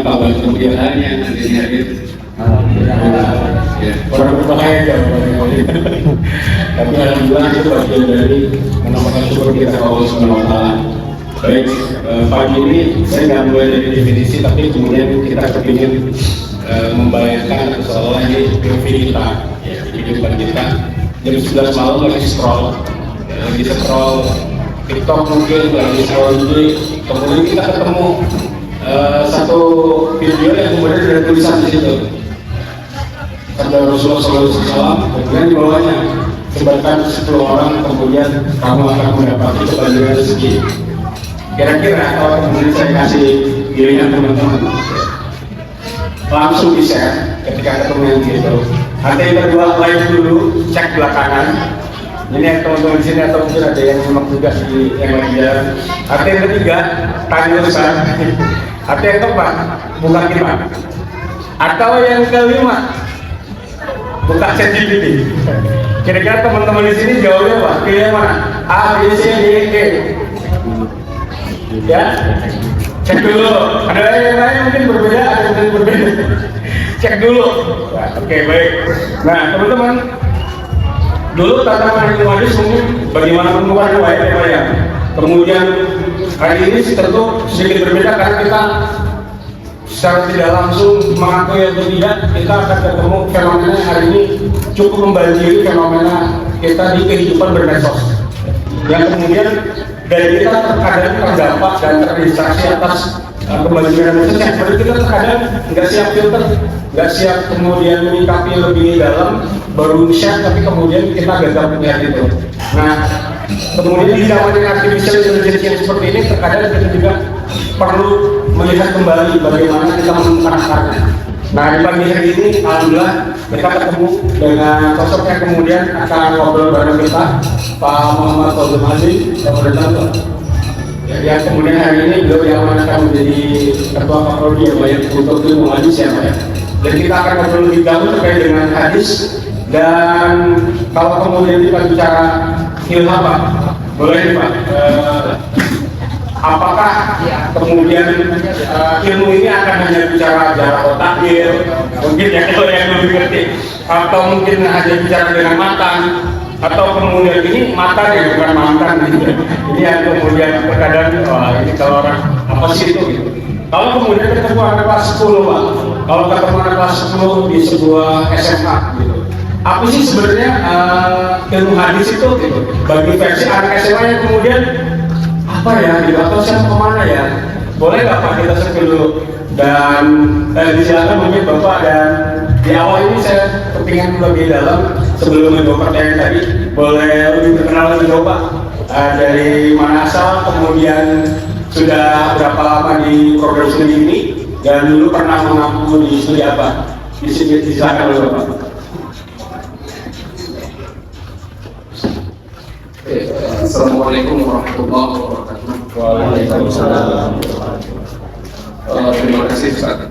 kabar kemudian hari yang nanti hadir. Ya, Orang berbahaya ya, tapi alhamdulillah itu bagian dari menambahkan syukur kita kepada Allah Subhanahu Wa Taala. Baik, pagi ini saya nggak mulai dari definisi, tapi kemudian kita kepingin membayangkan seolah ini POV kita, ya, kehidupan kita. Jam 11 malam lagi scroll TikTok mungkin, lagi scroll IG, kemudian kita ketemu satu video yang kemudian ada tulisan di situ. Sabda Rasulullah SAW, kemudian di bawahnya sebarkan 10 orang, kemudian kamu akan mendapati kebahagiaan rezeki. Kira-kira kalau kemudian saya kasih pilihan teman-teman, langsung di share ketika ketemu yang gitu. Nanti yang kedua live dulu, cek belakangan. Ini yang teman-teman di sini atau mungkin ada yang memang tugas di yang lagi jalan. Nanti yang ketiga, tanya besar. Nanti yang keempat, buka kimat. Atau yang kelima, buka ChatGPT. Kira-kira teman-teman di sini jawabnya apa? Pilih yang mana? A, B, C, D, E. Ya, cek dulu. Ada yang lain mungkin berbeda, ada yang berbeda. Cek dulu. Oke, baik. Nah, teman-teman, dulu tantangan ilmu hadis mungkin bagaimana mengeluarkan riwayat. Kemudian hari ini tentu sedikit berbeda karena kita secara tidak langsung mengakui atau tidak, kita akan ketemu fenomena hari ini cukup membanjiri fenomena kita di kehidupan bermedsos, yang kemudian dari kita terkadang terdampak dan terdistraksi atas kebanjiran medsos yang seperti kita terkadang nggak siap filter, nggak siap kemudian menyikapi lebih dalam, baru share tapi kemudian kita gagal melihat itu. Nah, kemudian di zaman yang artificial intelligence yang seperti ini terkadang kita juga perlu melihat kembali bagaimana kita menemukan akarnya. Nah, di pagi hari ini alhamdulillah kita ketemu dengan sosok yang kemudian akan ngobrol bareng kita, Pak Muhammad Fauzan Hadi, yang kemudian hari ini beliau diamanahkan menjadi ketua Kaprodi yang banyak untuk ilmu hadis ya Pak. Dan kita akan ngobrol lebih jauh terkait dengan hadis. Dan kalau kemudian kita bicara ilmu apa, boleh nih Pak, apakah kemudian ilmu ini akan hanya bicara jarak takdir, mungkin ya kalau yang lebih ngerti, atau mungkin hanya bicara dengan mantan, atau kemudian ini mantan ya bukan mantan gitu. Ini yang kemudian terkadang ini kalau orang apa sih itu gitu. Kalau kemudian ketemu anak kelas 10 Pak, kalau ketemu anak kelas 10 di sebuah SMA gitu, apa sih sebenarnya ilmu hadis itu gitu? Bagi versi anak SMA yang kemudian apa ya, gitu, atau siapa kemana ya? Boleh nggak Pak kita sebut dulu? Dan disilakan mungkin Bapak, dan di awal ini saya kepingin lebih dalam sebelum menjawab pertanyaan tadi, boleh lebih terkenal lebih jauh Pak, dari mana asal, kemudian sudah berapa lama di program studi ini, dan dulu pernah mengaku di studi apa? Disilakan dulu Bapak. Assalamualaikum warahmatullahi wabarakatuh. Waalaikumsalam. Terima kasih Ustaz.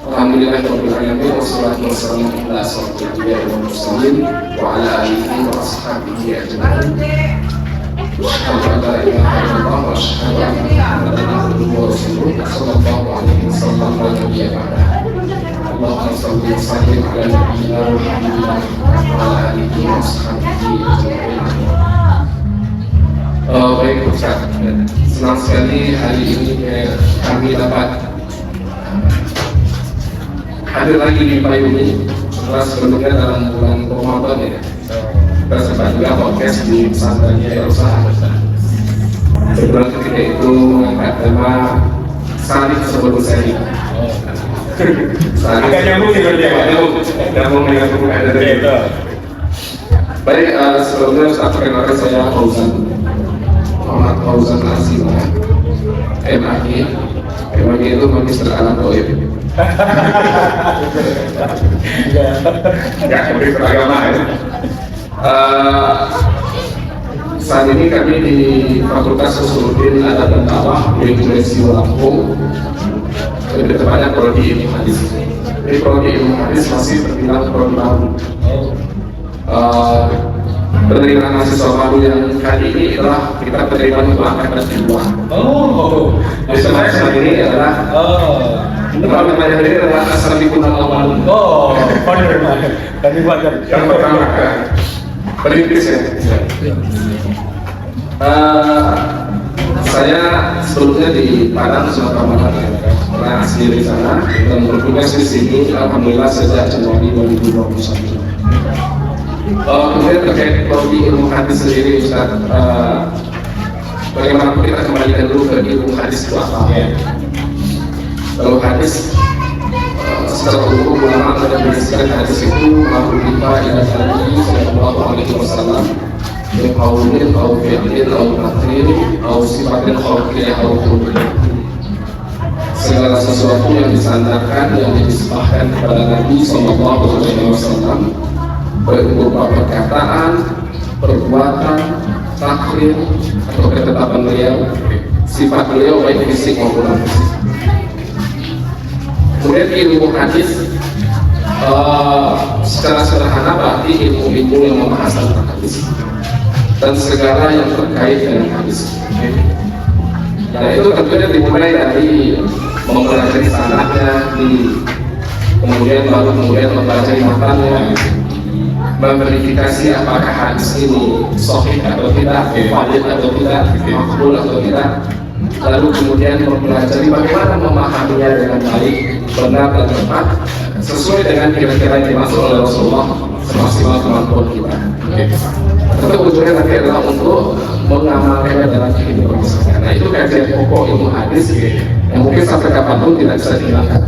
Alhamdulillah rabbil alamin, wassalatu wassalamu ala asyrofil anbiya'i wal mursalin wa ala alihi wa ashabihi ajma'in. Asyhadu an la ilaha illallah wa asyhadu anna Muhammadan abduhu wa rasuluh sallallahu alaihi wasallam wa nabiyya ba'da. Allahumma shalli wa sallim ala nabiyyina Muhammadin wa ala alihi wa ashabihi ajma'in. Baik Ustaz, senang sekali hari ini kami dapat hadir lagi di payung ini. Setelah sebelumnya dalam bulan Ramadan ya, kita sempat juga podcast di pesantrennya Elsa. Sebulan ketika itu mengangkat tema saling sebelum sharing. Agak nyambung gitu ya Pak. Nyambung ada itu. Baik, sebelumnya Ustaz perkenalkan saya Muhammad Fauzan Azim, MAG. MAG itu Magister Alam Goib. Ya, memberi beragama ya. Saat ini kami di Fakultas Usuluddin Adab dan Dakwah Universitas Lampung, lebih tepatnya prodi ilmu hadis. Ini prodi ilmu hadis masih terbilang prodi baru. penerimaan mahasiswa baru yang kali ini adalah kita penerimaan untuk angkatan kedua. Jadi sebenarnya saat ini adalah kalau namanya ini adalah asal dikunang awal. Tadi buat Yang pertama perintis ya. Saya sebelumnya di Padang, Sumatera Barat, pernah asli di sana dan bertugas di sini. Alhamdulillah sejak Januari 2021. Kemudian terkait prodi ilmu hadis sendiri, Ustaz, bagaimanapun kita kembalikan dulu ke ilmu hadis itu apa? Kalau hadis secara umum ulama ada menjelaskan hadis itu ma'rufah ila Nabi sallallahu alaihi wasallam min qaulin aw fi'lin aw taqrir aw sifatin khalqiyah aw khuluqiyah. Segala sesuatu yang disandarkan, yang dinisbahkan kepada Nabi sallallahu alaihi wasallam berupa perkataan, perbuatan, takrir atau ketetapan beliau, sifat beliau baik fisik maupun non fisik. Kemudian ilmu hadis secara sederhana berarti ilmu-ilmu yang membahas tentang hadis dan segala yang terkait dengan hadis. Nah itu tentunya dimulai dari mempelajari sanadnya, kemudian mempelajari matanya, memverifikasi apakah hadis ini sahih atau tidak, valid atau tidak, makbul atau tidak. Lalu kemudian mempelajari bagaimana memahaminya dengan baik, benar dan tepat sesuai dengan kira-kira yang dimaksud oleh Rasulullah semaksimal kemampuan kita. Tentu ujungnya nanti adalah untuk mengamalkannya dalam kehidupan kita. Nah itu kajian pokok ilmu hadis yang mungkin sampai kapanpun tidak bisa dihilangkan.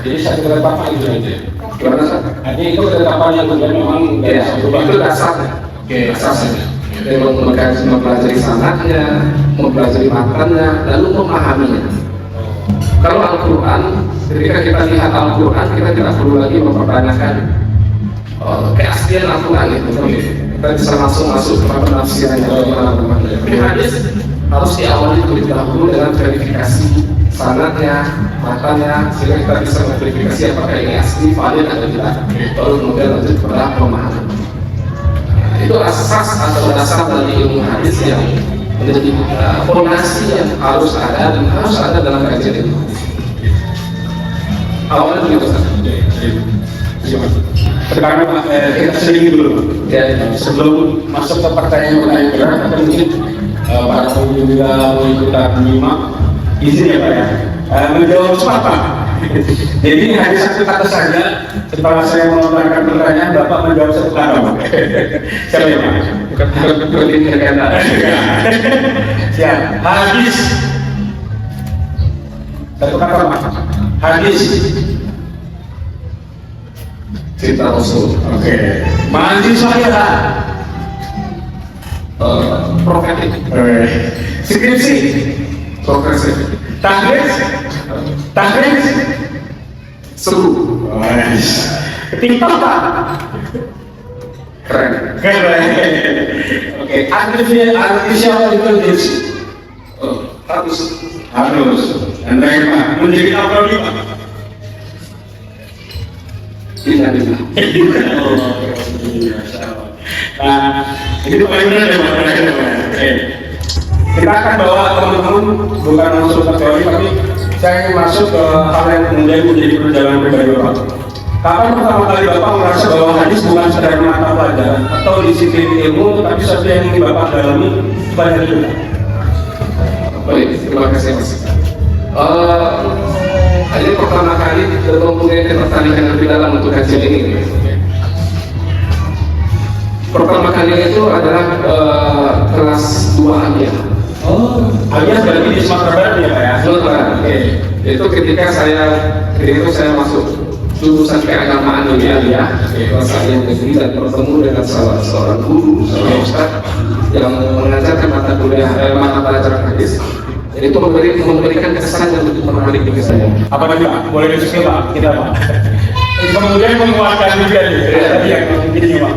Jadi saya kira Bapak itu aja. Gimana Ustaz? Artinya itu ketetapan yang kemudian memang itu dasarnya. Dasarnya. Dia mempelajari sanadnya, mempelajari matannya, lalu memahaminya. Kalau Al-Quran, ketika kita lihat Al-Quran, kita tidak perlu lagi mempertanyakan keaslian Al-Quran itu. Kita bisa langsung masuk kepada penafsirannya. Di hadis harus diawali terlebih dahulu dengan verifikasi sanadnya, matanya, sehingga kita bisa memverifikasi apakah ini asli, valid atau tidak. Baru kemudian lanjut kepada pemahaman. Itu asas atau dasar dari ilmu hadis yang menjadi fondasi yang harus ada dan harus ada dalam kajian ilmu hadis. Awalnya begitu saja. Sekarang kita sedikit dulu. Sebelum masuk ke pertanyaan berat, atau mungkin para pengunjung juga mau ikutan menyimak, izin ya Pak ya, menjawab cepat Pak. Jadi hanya satu kata saja. Setelah saya melontarkan pertanyaan, Bapak menjawab satu kata Pak. Siapa ya Pak? Bukan ini kata. Siap. Hadis. Satu kata Pak. Hadis. Cerita Rasul. Oke. Mandi saya. Profetik. Skripsi. Progresif. Tahrir. Seru. TikTok Pak. Keren. Oke. Artificial intelligence. Harus. Dan terakhir Pak, menjadi apa lagi Pak? Tidak. Nah, itu paling benar ya Pak. Oke. Kita akan bawa teman-teman bukan masuk ke teori, tapi saya ingin masuk ke hal yang kemudian menjadi perjalanan pribadi Bapak. Kapan pertama kali Bapak merasa bahwa hadis bukan sekedar mata pelajaran atau disiplin ilmu, tapi sesuatu yang ingin Bapak dalami sebanyak itu? Baik, terima kasih Mas. Ini pertama kali mempunyai ketertarikan lebih dalam untuk kajian ini. Pertama kali itu adalah kelas 2 Aliyah. Alias berarti di Sumatera Barat ya Pak ya? Sumatera. Itu ketika saya masuk jurusan keagamaan di Aliyah, kelas Aliyah negeri, dan bertemu dengan seorang guru, seorang ustaz yang mengajarkan mata pelajaran hadis. Itu memberikan kesan yang begitu menarik bagi saya. Apa lagi Pak? Boleh diskusi Pak? Tidak Pak. Kemudian menguatkan juga nih. Tadi yang begini Pak.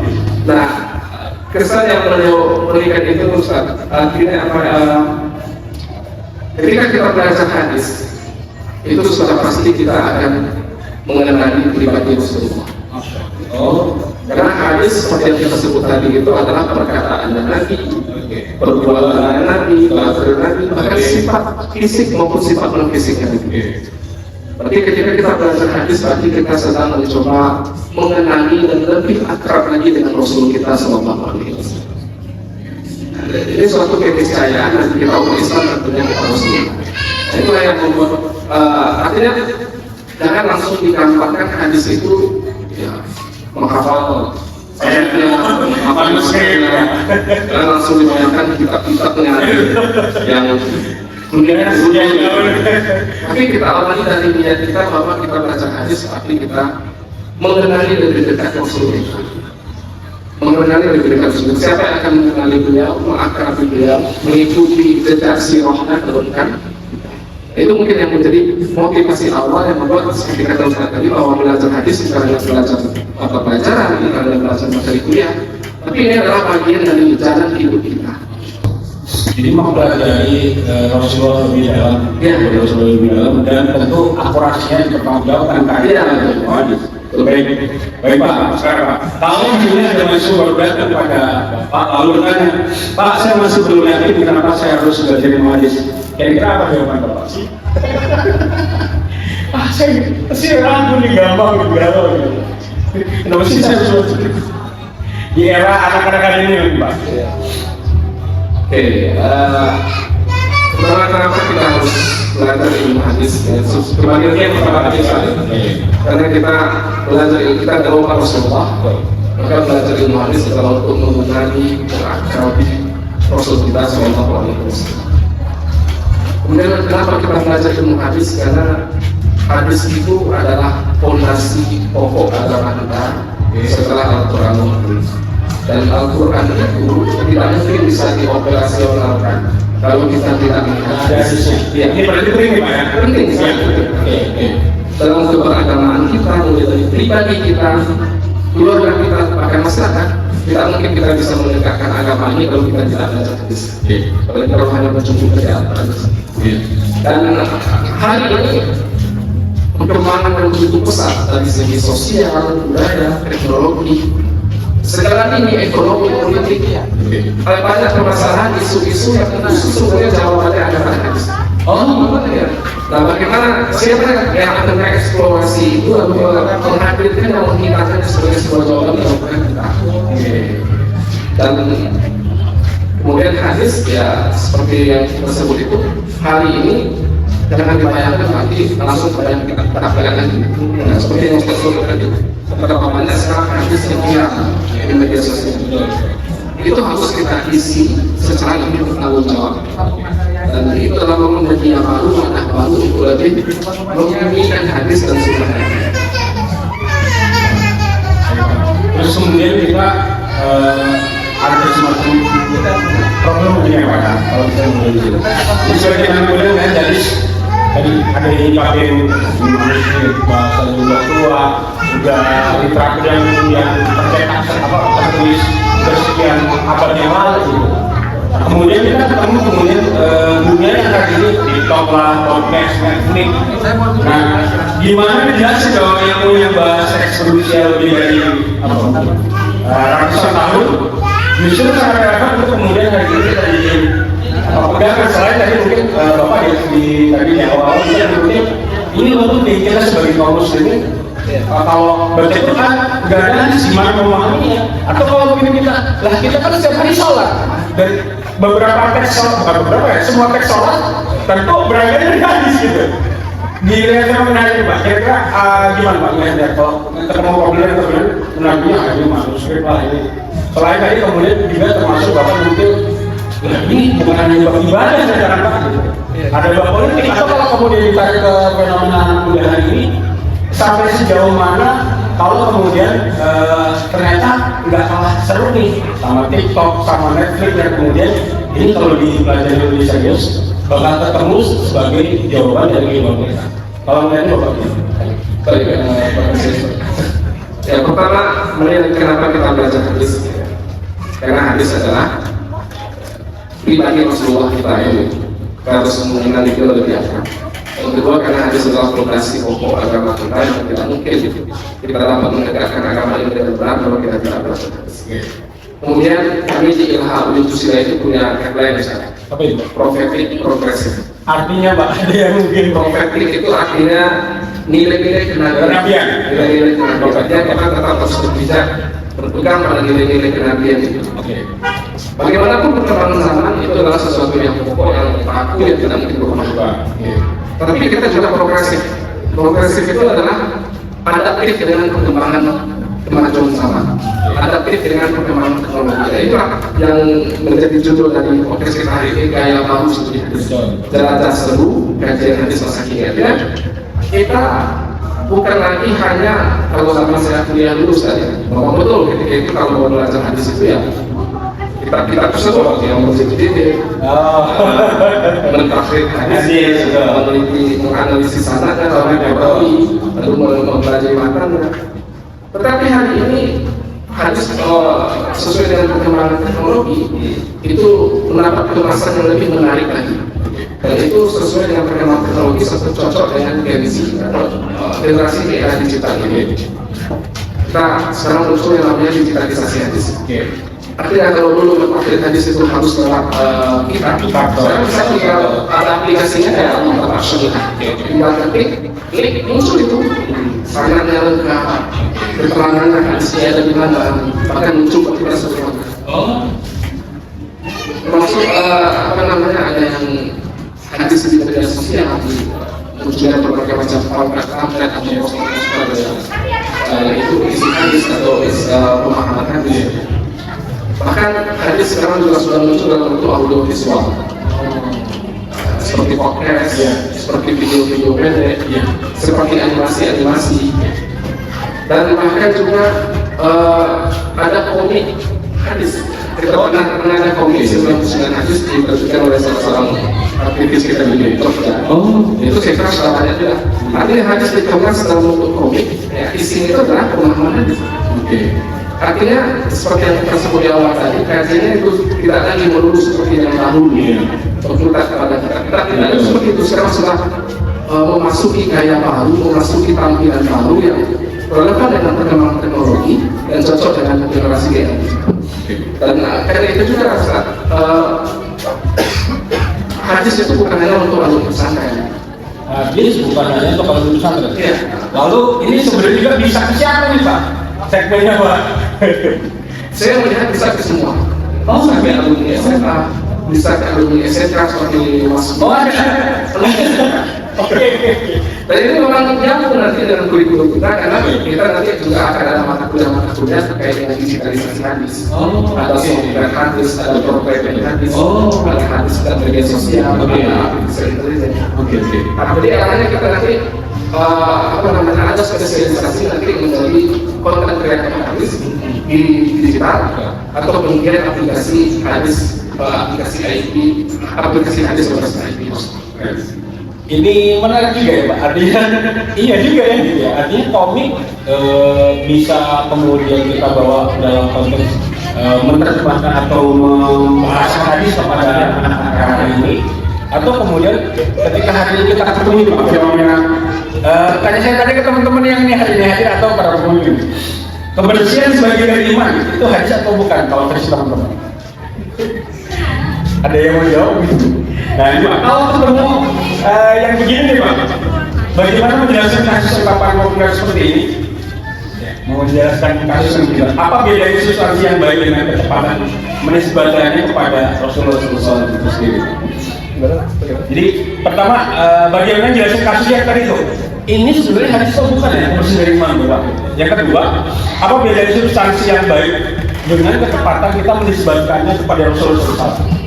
Nah, kesan yang beliau berikan itu Ustaz, artinya apa? Ketika kita belajar hadis, itu sudah pasti kita akan mengenali pribadi Rasulullah. Karena hadis seperti yang kita sebut tadi itu adalah perkataan Nabi, perbuatan Nabi, bahasa Nabi, bahkan sifat fisik maupun sifat non fisik Nabi. Berarti ketika kita belajar hadis, berarti kita sedang mencoba mengenali dan lebih akrab lagi dengan Rasul kita Sallallahu Alaihi Wasallam. Ini suatu keniscayaan dan kita umat Islam tentunya kita harus ingat. Itulah yang membuat artinya jangan langsung dikampangkan hadis itu ya menghafal jangan langsung dibayangkan kitab-kitabnya yang tapi kita awali dari niat kita bahwa kita baca hadis tapi kita mengenali lebih dekat Rasulullah, mengenali lebih dekat Rasulullah. Siapa yang akan mengenali beliau, mengakrabi beliau, mengikuti jejak sirahnya turunkan, itu mungkin yang menjadi motivasi awal yang membuat seperti kata Ustaz tadi bahwa belajar hadis bukan hanya belajar apa pelajaran, bukan hanya belajar materi kuliah, tapi ini adalah bagian dari jalan hidup kita. Jadi mempelajari Rasulullah lebih dalam, Rasulullah lebih dalam, dan tentu akurasinya dipertanggungjawabkan kaitan hadis. Baik Pak, sekarang Pak. Kalau ini ada masuk baru datang pada Pak lalu bertanya, Pak saya masih belum yakin kenapa saya harus belajar ilmu hadis. Kira-kira apa jawaban Bapak sih? Saya ragu nih gampang gitu. Kenapa sih saya harus di era anak-anak ini Pak? Oke, kenapa kita harus belajar ilmu hadis? Kebanyakan yang pertama hadis karena kita belajar ilmu kita dari Rasulullah, maka belajar ilmu hadis adalah untuk mengenali mengakrabi Rasul kita Sallallahu Alaihi Wasallam. Kemudian kenapa kita belajar ilmu hadis? Karena hadis itu adalah fondasi pokok agama kita setelah Al-Quran. Dan Al-Quran itu tidak mungkin bisa dioperasionalkan kalau kita tidak melihat ini berarti penting Pak ya? Penting sekali. Dalam keberagamaan kita, mulai dari pribadi kita, keluarga kita, bahkan masyarakat, tidak mungkin kita bisa menegakkan agama ini kalau kita tidak belajar hadis. Apalagi kalau hanya berjumpa ke atas. Dan hari ini perkembangan yang begitu pesat dari segi sosial, budaya, teknologi, segala ini ekonomi politik, banyak permasalahan isu-isu yang sesungguhnya jawabannya ada pada hadis. Ya. Nah, bagaimana siapa yang akan mengeksplorasi itu lalu menghadirkan dan menghidupkan sebagai sebuah jawaban yang bukan kita. Dan kemudian hadis ya seperti yang kita sebut itu hari ini jangan dibayangkan nanti langsung bayang kita bayangkan nah, seperti yang kita sebut tadi beberapa banyak sekarang hadis yang viral di media sosial itu harus kita isi secara lebih bertanggung jawab dan itu adalah menjadi yang baru anak baru untuk lebih menginginkan hadis dan sunnah. Terus kemudian kita ada semacam problem begini Pak kalau saya mulai di sini. Jadi sebagai kita kemudian kan tadi ada yang dipakai bahasa juga tua, juga literatur yang tercetak tertulis bersekian abad yang lalu gitu. Nah, kemudian kita ketemu dunia yang hari ini TikTok lah, podcast, Netflix. Nah, gimana dijelasin kalau yang punya bahasa eksponensial lebih dari ratusan tahun? Justru sangat relevan untuk kemudian hari ini kita bikin pegangan. Selain tadi mungkin Bapak di tadi di awal-awal mungkin ini untuk kita sebagai kaum muslimin kalau baca Quran nggak ada gimana memahaminya, atau kalau begini kita kan setiap hari sholat dan beberapa teks sholat, bukan beberapa ya, semua teks sholat tentu berangkat dari hadis gitu. Dilihatnya menarik Pak, kira-kira gimana Pak melihatnya kalau ketemu problem kemudian menangnya ini manuskrip lah ini. Selain tadi kemudian juga termasuk Bapak mungkin ini bukan hanya bab ibadah sekarang Pak gitu. Ada bab politik, atau kalau kemudian ditarik ke fenomena muda hari ini sampai sejauh mana kalau kemudian ternyata nggak kalah seru nih sama TikTok, sama Netflix, dan kemudian ini kalau dipelajari lebih serius bakal ketemu sebagai jawaban dari kehidupan kita. Kalau melihatnya Bapak baik, ya pertama melihat kenapa kita belajar hadis, karena hadis adalah pribadi Rasulullah kita ini harus mengenali dia lebih akrab. Yang kedua karena hadis adalah fondasi pokok agama kita yang tidak mungkin mungkin kita dapat menegakkan agama yang benar kalau kita tidak belajar. Kemudian kami di Ilham Untusila itu punya tagline misalnya. Apa itu? Prophetic progressive. Artinya Pak, ada yang mungkin Prophetic itu artinya nilai-nilai kenabian. Nilai-nilai kenabian. Dia memang tetap harus bijak berpegang pada nilai-nilai kenabian itu. Oke. Bagaimanapun perkembangan zaman itu adalah sesuatu yang pokok yang baku yang tidak mungkin berubah. Tapi kita juga progresif. Progresif itu adalah adaptif dengan perkembangan kemajuan zaman. Adaptif dengan perkembangan teknologi. Dan itulah yang menjadi judul dari podcast kita hari ini, gaya baru studi hadis. Jelajah seru kajian hadis masa kini. Artinya kita bukan lagi hanya kalau zaman saya kuliah dulu saja. Bahwa betul ketika itu kalau mau belajar hadis itu ya kita tersebut yang menjadi mentafsir hadis, meneliti, menganalisis sanadnya, lalu mempelajari matanya. Tetapi hari ini hadis sesuai dengan perkembangan teknologi itu mendapat kemasan yang lebih menarik lagi. Dan itu sesuai dengan perkembangan teknologi serta cocok dengan generasi era digital ini. Kita sekarang muncul yang namanya digitalisasi hadis. Artinya kalau dulu mempelajari hadis itu harus lewat kitab. Sekarang bisa tinggal ada aplikasinya ya, tinggal klik muncul itu. Sangatnya lengkap, keterangan hadisnya ada di mana, bahkan muncul pada sesuatu. Termasuk apa namanya, ada yang hadis di media sosial, munculnya berbagai macam pamflet atau poster itu isi hadis atau pemahaman hadis. Bahkan hadis sekarang juga sudah muncul dalam bentuk audio visual, seperti podcast, seperti video-video pendek, seperti animasi-animasi, dan bahkan juga ada komik hadis. Kita pernah ada komik 99 hadis diterbitkan oleh salah seorang aktivis kita di Jogja. Itu saya kira sudah banyak juga. Artinya hadis dikemas dalam bentuk komik, ya, isinya itu adalah pemahaman hadis. Artinya seperti yang kita sebut di awal tadi, kajiannya itu tidak lagi melulu seperti yang dahulu, berputar kepada kita tidak seperti itu. Sekarang sudah memasuki gaya baru, memasuki tampilan baru yang relevan dengan perkembangan teknologi dan cocok dengan generasi GM. Dan karena itu juga rasa hadis itu bukan hanya untuk alumni pesantren. Hadis bukan hanya untuk alumni pesantren. Lalu ini sebenarnya juga bisa ke siapa nih Pak? Segmennya Pak? Saya melihat bisa ke semua. Bisa ke alumni SMA, bisa ke alumni SMK seperti Mas. Oke. Dan ini memang nyambung nanti dengan kurikulum kita, karena kita nanti juga akan ada mata kuliah terkait dengan digitalisasi hadis. Ada software hadis, ada program hadis, ada hadis dan media sosial, ada artificial intelligence. Jadi arahnya kita nanti ada spesialisasi nanti menjadi konten kreator hadis di digital atau kemudian aplikasi hadis, aplikasi IP, aplikasi hadis berbasis IP. Ini menarik juga ya Pak, artinya iya juga ya gitu ya, artinya komik bisa kemudian kita bawa dalam konteks menerjemahkan atau membahas hadis kepada anak-anak ini, atau kemudian ketika hari ini kita ketemu di Pak fenomena tanya saya tadi ke teman-teman yang ini hari ini hadir atau para pengunjung, kebersihan sebagai dari iman itu hadis atau bukan kalau versi teman-teman? Ada yang mau jawab gitu? Nah ini Pak, kalau ketemu yang begini nih Pak, bagaimana menjelaskan kasus ungkapan populer seperti ini? Mau menjelaskan kasus yang begini, apa bedanya substansi yang baik dengan kecepatan menisbatkannya kepada Rasulullah SAW itu sendiri? Jadi pertama, bagaimana menjelaskan kasus yang tadi itu? Ini sebenarnya hadis atau bukan ya? Bersih dari iman Pak. Yang kedua, apa bedanya substansi yang baik dengan kecepatan kita menisbatkannya kepada Rasulullah SAW?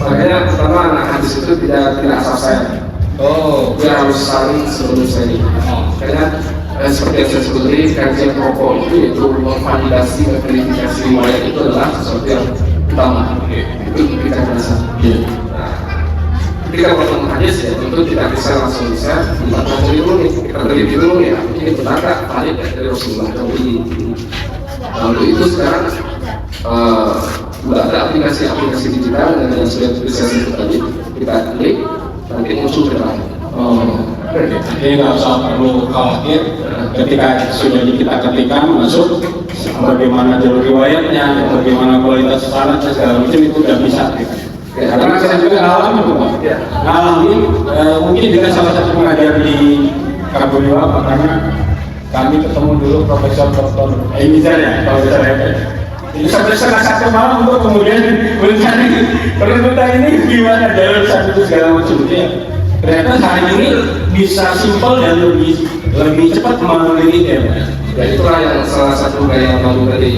Makanya pertama anak hadis itu tidak asal saya. Dia harus saling sebelum saya. Karena seperti yang saya sebut tadi, kajian pokok itu yaitu memvalidasi dan verifikasi riwayat itu adalah sesuatu yang utama. Itu kita biasa. Ketika bertemu hadis ya tentu tidak bisa langsung bisa mempelajari dulu nih, kita teliti dulu ya, ini benar nggak valid dari Rasulullah SAW. Lalu itu sekarang sudah ada aplikasi digital dan yang sudah saya sebut tadi, kita klik nanti muncul berapa. Jadi nggak usah perlu khawatir ketika sudah kita ketikkan masuk bagaimana jalur riwayatnya, bagaimana kualitas sanadnya segala macam itu udah bisa. Karena saya juga ngalamin tuh Pak. Ngalamin mungkin dengan salah satu pengajar di Kabupaten karena kami ketemu dulu Profesor Dr. Emizar ya, Profesor Efek. Ini sampai setengah satu malam untuk kemudian mencari penuntutan ini gimana jalur satu itu segala macam ya. Ternyata hari ini bisa simpel dan lebih cepat meneliti ya. Dan itulah yang salah satu gaya yang baru tadi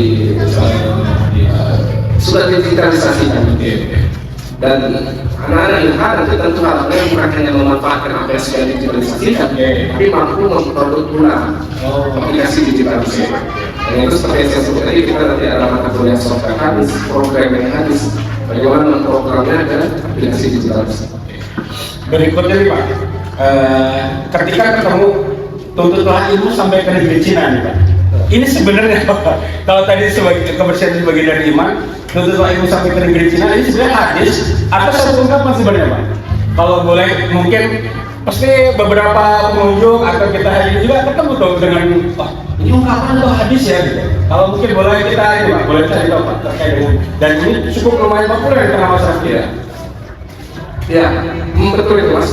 sudah digitalisasikan. Dan anak-anak Ilham nanti tentu harusnya bukan hanya memanfaatkan apa yang sudah digitalisasikan, tapi mampu memproduksi ulang aplikasi digitalisasi. Dan itu seperti yang saya sebut tadi, kita nanti ada mata kuliah software hadis, programming hadis, bagaimana memprogramnya ada aplikasi digitalisasi. Berikutnya nih Pak, ketika ketemu tuntutlah ilmu sampai ke negeri Cina nih Pak. Ini sebenarnya Pak, kalau tadi sebagai kebersihan sebagai dari iman, tuntutlah ilmu sampai ke negeri Cina, ini sebenarnya hadis atau satu ungkapan sebenarnya Pak? Kalau boleh mungkin pasti beberapa pengunjung atau kita hari ini juga ketemu tuh dengan wah ini ungkapan atau hadis ya gitu. Kalau mungkin boleh kita ini Pak, boleh cari tahu Pak terkait dengan dan ini cukup lumayan populer di tengah masyarakat kita. Ya, betul itu Mas.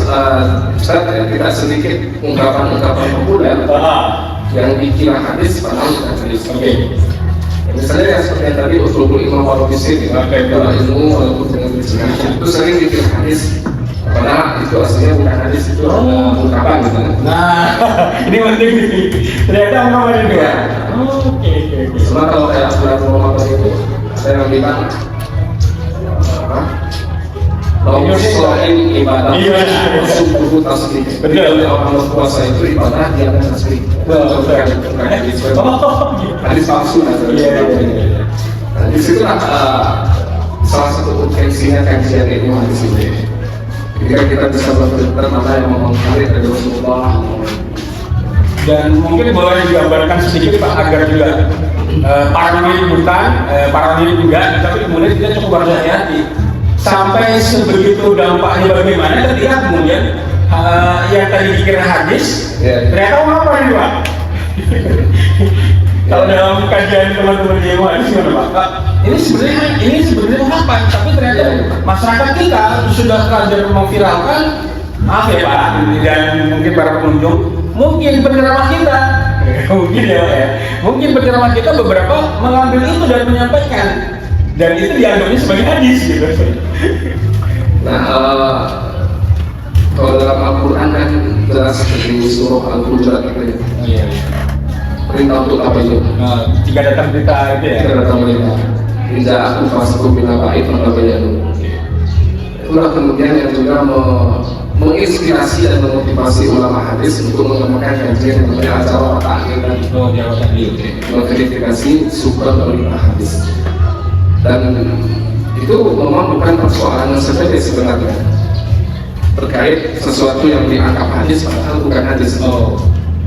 Saya tidak sedikit ungkapan-ungkapan populer yang dikira hadis padahal bukan hadis. Oke. Misalnya ya seperti yang tadi usulul imam walau bisir, kalau ilmu walaupun dengan bisir itu sering dikira hadis. Padahal itu aslinya bukan hadis, itu ungkapan gitu. Nah, ini penting nih. Ternyata ungkapan itu ya. Oke. Cuma kalau kayak surat Muhammad itu saya yang bilang apa? Bahwa selain ibadah, sungguh tasbih. Betul. Orang berpuasa itu ibadah dia akan tasbih. Bukan hadis. Hadis palsu. Nah, di situ salah satu urgensinya kajian ilmu hadis ini. Ketika kita bisa berfilter mana yang mengkarit dari Rasulullah. Dan mungkin boleh digambarkan sedikit Pak agar juga para pemilik juga, tapi kemudian kita cukup berhati-hati. Sampai sebegitu dampaknya bagaimana ketika kemudian yang tadi dikira hadis ternyata apa ini Pak? Kalau dalam kajian teman-teman di ilmu hadis gimana Pak? Ini sebenarnya apa? Tapi ternyata masyarakat kita sudah terlanjur memviralkan, maaf ya Pak, dan mungkin para pengunjung, mungkin penceramah kita, mungkin penceramah kita beberapa mengambil itu dan menyampaikan. Dan itu dianggapnya sebagai hadis gitu. Nah, kalau dalam Al-Quran kan jelas di surah Al-Hujurat itu ya. Perintah untuk apa itu? Jika datang berita itu ya. Jika datang berita. Tidak aku fasiku bina baik maka bayar. Itulah kemudian yang juga menginspirasi dan memotivasi ulama hadis untuk mengembangkan kajian yang namanya acara takhir dan mengverifikasi sumber berita hadis. Dan itu memang bukan persoalan yang sepele sebenarnya terkait sesuatu yang dianggap hadis padahal bukan hadis.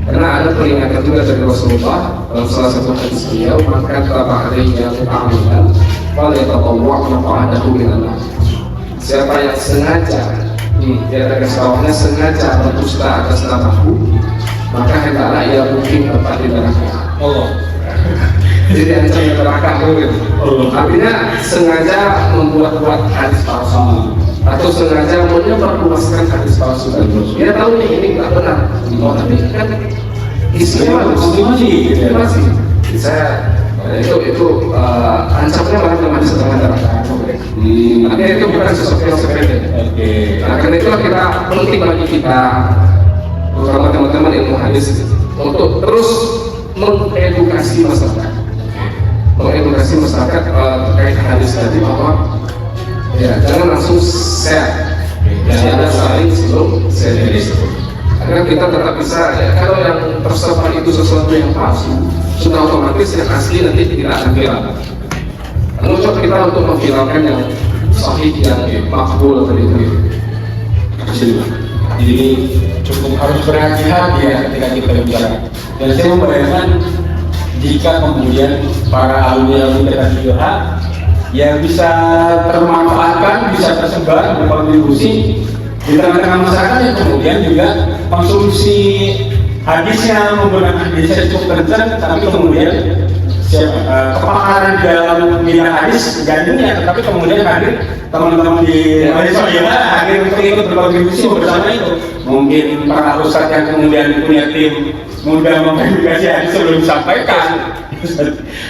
Karena ada peringatan juga dari Rasulullah dalam salah satu hadis beliau, maka kata yang ta'amilan wala yatatawwa' nafa'adahu minallah. Siapa yang sengaja dia ada bawahnya sengaja berdusta atas namaku, maka hendaklah ia mungkin tempat di neraka. Jadi ancam neraka artinya sengaja membuat hadis palsu atau sengaja menyebarluaskan hadis palsu. Dia tahu nih ini nggak benar, tapi kan isinya masih. Saya itu ancamannya malah teman di setengah neraka. Artinya itu bukan sesuatu yang sepele. Nah, karena itulah kita penting bagi kita, terutama teman-teman ilmu hadis, untuk terus mengedukasi masyarakat. Mengedukasi masyarakat terkait hadis tadi bahwa ya jangan langsung share, ada saling sebelum share. Karena kita tetap bisa ya, kalau yang tersebar itu sesuatu yang palsu, sudah otomatis yang asli nanti tidak akan viral. Mencoba kita untuk memviralkan yang sahih, yang makbul tadi itu. Jadi cukup harus berhati-hati ya ketika kita bicara. Dan saya membayangkan jika kemudian para alumni kita juga yang bisa termanfaatkan, bisa tersebar, berkontribusi di tengah-tengah masyarakat yang kemudian juga konsumsi hadisnya menggunakan hadisnya cukup kencang, tapi kemudian kepakaran dalam bidang hadis gantinya, tetapi kemudian hadir teman-teman di mahasiswa ya hadir untuk ikut berkontribusi bersama itu. Mungkin para ustadz yang kemudian punya tim mudah memverifikasi hadis sebelum disampaikan.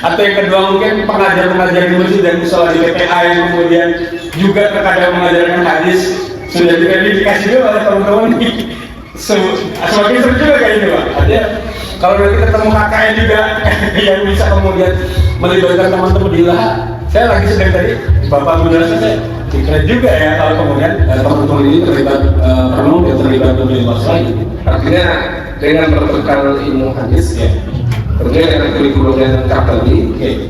Atau yang kedua mungkin pengajar-pengajar di masjid dan musola di PPA yang kemudian juga terkadang mengajarkan hadis sudah diverifikasi juga oleh teman-teman semakin seru juga kayak ini Pak. Ada kalau nanti ketemu KKN juga yang bisa kemudian melibatkan teman-teman di lah. Saya lagi sedang tadi Bapak menjelaskan saya keren juga ya kalau kemudian teman-teman ini terlibat penuh dan terlibat lebih luas lagi. Artinya dengan berbekal ilmu hadis ya, tentunya dengan kurikulum yang lengkap tadi,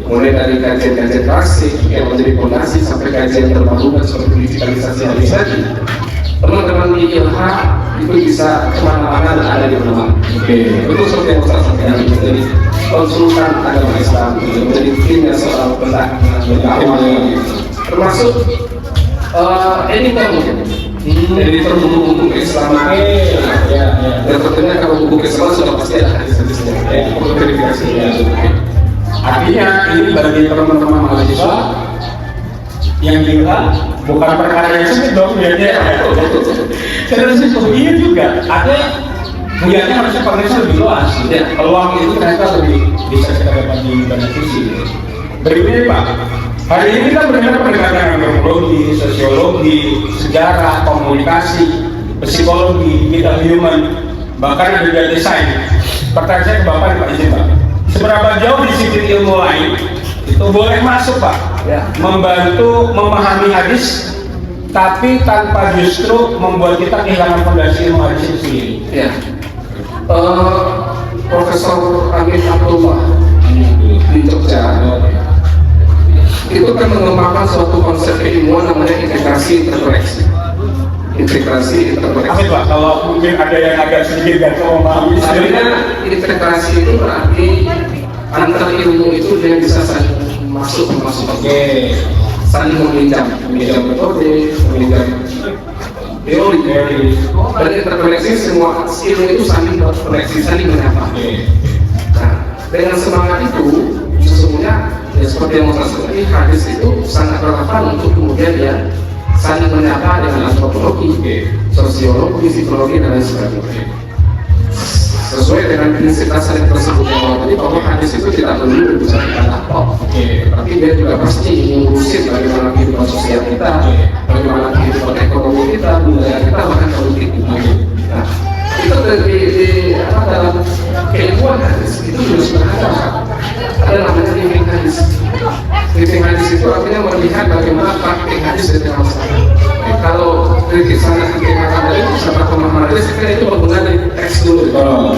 mulai dari kajian-kajian klasik yang menjadi fondasi sampai kajian terbarukan seperti digitalisasi hadis tadi, teman-teman di ILH itu bisa kemana-mana dan ada di mana-mana. Itu seperti yang saya sampaikan, menjadi konsultan agama Islam, menjadi timnya soal pendakwah, termasuk editor mungkin. Editor buku-buku keislaman. Dan tentunya kalau buku keislaman sudah pasti ada hadis-hadisnya. Artinya ini bagi teman-teman mahasiswa yang juga bukan perkara yang sulit dong ya. Saya rasa iya juga. Ada melihatnya harusnya penelitian lebih luas. Peluang itu ternyata lebih bisa kita dapat di banyak sisi. Berikutnya Pak, hari ini kita mendengar pendekatan antropologi, sosiologi, sejarah, komunikasi, psikologi, digital human, bahkan ada juga desain. Pertanyaan saya ke Bapak nih Pak izin Pak, seberapa jauh disiplin ilmu lain itu boleh masuk Pak, membantu memahami hadis, tapi tanpa justru membuat kita kehilangan fondasi ilmu hadis itu sendiri. Ya, Profesor Amin Abdullah di Jogja itu kan mengembangkan suatu konsep keilmuan namanya integrasi interkoneksi. Integrasi interkoneksi. Amin Pak, kalau mungkin ada yang agak sedikit gagal memahami. Sebenarnya integrasi itu berarti antar ilmu itu dia bisa saling masuk. Saling meminjam metode, meminjam teori. Dan interkoneksi semua ilmu itu saling berkoneksi, saling menyapa. Nah, dengan semangat itu sesungguhnya ya seperti yang saya sebutkan, hadis itu sangat relevan untuk kemudian ya saling menyapa dengan antropologi, sosiologi, psikologi dan lain sebagainya. Sesuai dengan prinsip dasar yang tersebut yang tadi bahwa hadis itu tidak melulu bisa dikatakan tapi dia juga pasti mengurusin bagaimana kehidupan sosial kita, bagaimana kehidupan ekonomi kita, budaya kita, bahkan politik kita. Nah, itu dalam keilmuan hadis itu juga sebenarnya ada namanya living hadis. Living hadis itu artinya melihat bagaimana praktik hadis di tengah masyarakat. Kalau kritik sana dikatakan dari sama pemahaman hadis, itu berguna dari teks dulu.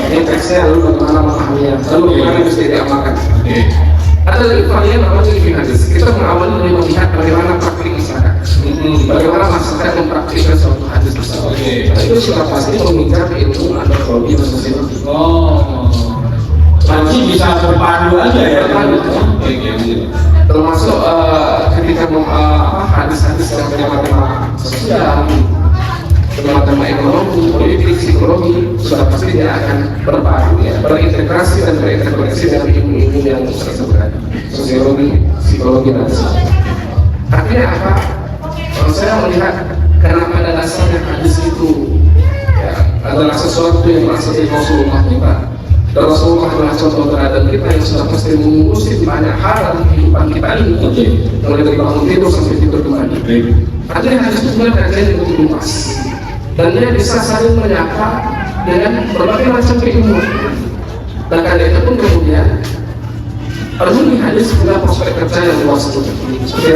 Ini teksnya lalu bagaimana memahaminya, lalu bagaimana mesti diamalkan. Ada varian namanya living hadis. Kita mengawali dari melihat bagaimana praktik masyarakat, bagaimana masyarakat mempraktikkan suatu hadis tersebut. Itu sudah pasti mengincar ilmu antropologi dan sosiologi. Nanti bisa berpadu aja ya. Termasuk ketika hadis-hadis yang tema sosial, tema ekonomi, politik, psikologi, sudah pasti dia akan berpadu ya, berintegrasi dan berinterkoneksi dengan ilmu-ilmu yang saya sebutkan, sosiologi, psikologi dan sebagainya. Artinya apa? Kalau saya melihat karena pada dasarnya hadis itu ya, adalah sesuatu yang merasa dari Rasulullah kita. Dan Rasulullah adalah contoh teladan kita yang sudah pasti mengurusi banyak hal dalam kehidupan kita ini, mulai dari bangun tidur sampai tidur kembali. Artinya hadis itu sebenarnya kajian yang lebih luas, dan dia bisa saling menyapa dengan berbagai macam keilmuan. Dan karena itu pun kemudian alumni hadis punya prospek kerja yang luas juga.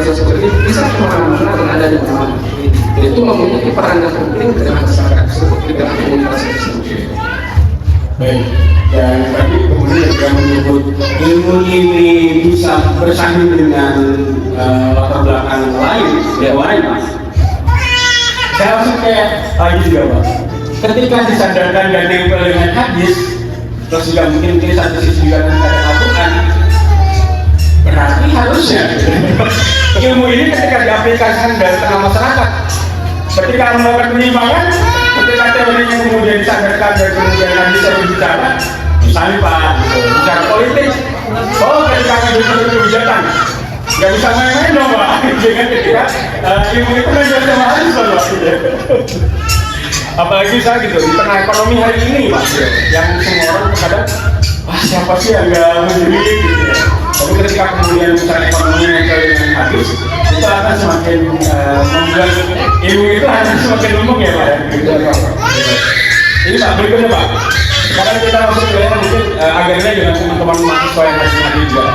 Seperti ini bisa kemana-mana dan ada di mana-mana. Itu memiliki peran yang penting dalam masyarakat seperti dalam komunitas tersebut. Baik, dan tadi kemudian juga menyebut ilmu ini bisa bersanding dengan latar belakang lain, Pak. Saya langsung kayak lagi juga Pak. Ketika disadarkan dan nempel dengan hadis, terus juga mungkin satu sisi juga dengan Al-Quran, berarti harusnya ilmu ini ketika diaplikasikan dalam tengah masyarakat, ketika melakukan penyimpangan, ketika ketika teorinya kemudian disadarkan dan kemudian bisa berbicara, misalnya Pak, gitu, bicara politik, ketika mengambil kebijakan, nggak bisa main-main dong Pak, dengan ketika ilmu itu belajar sama mahasiswa Pak, gitu. Apalagi saya gitu, di tengah ekonomi hari ini Pak, yang semua orang kadang, wah siapa sih yang nggak mandiri gitu ya. Tapi ketika kemudian misalnya ekonomi yang habis, itu akan semakin membuat ilmu itu akan semakin lemuk ya Pak. Ini Pak, berikutnya Pak. Sekarang kita masuk ke mungkin agarnya dengan teman-teman mahasiswa yang masih ada juga.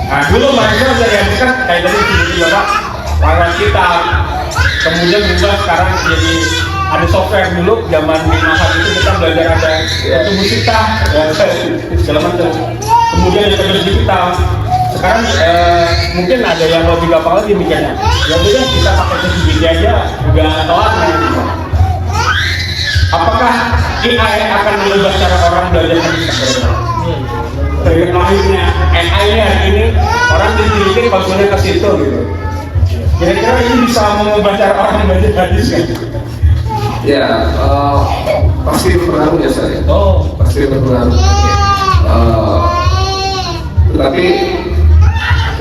Nah dulu mahasiswa bisa dihabiskan kayak tadi juga Pak, warna kita kemudian berubah sekarang jadi ada software dulu zaman di masa itu kita belajar ada tubuh kita segala macam. Kemudian ada teknologi digital. Sekarang mungkin ada yang lebih gampang lagi mikirnya. Ya udah kita pakai teknologi aja, udah telat nanti. Apakah AI akan mengubah cara orang belajar hadis? Dari lahirnya AI ini hari ini orang dipilih konsulnya ke situ gitu. Kira-kira ini bisa mengubah cara orang belajar hadis kan? Ya, pasti berpengaruh ya saya. Pasti berpengaruh. Tetapi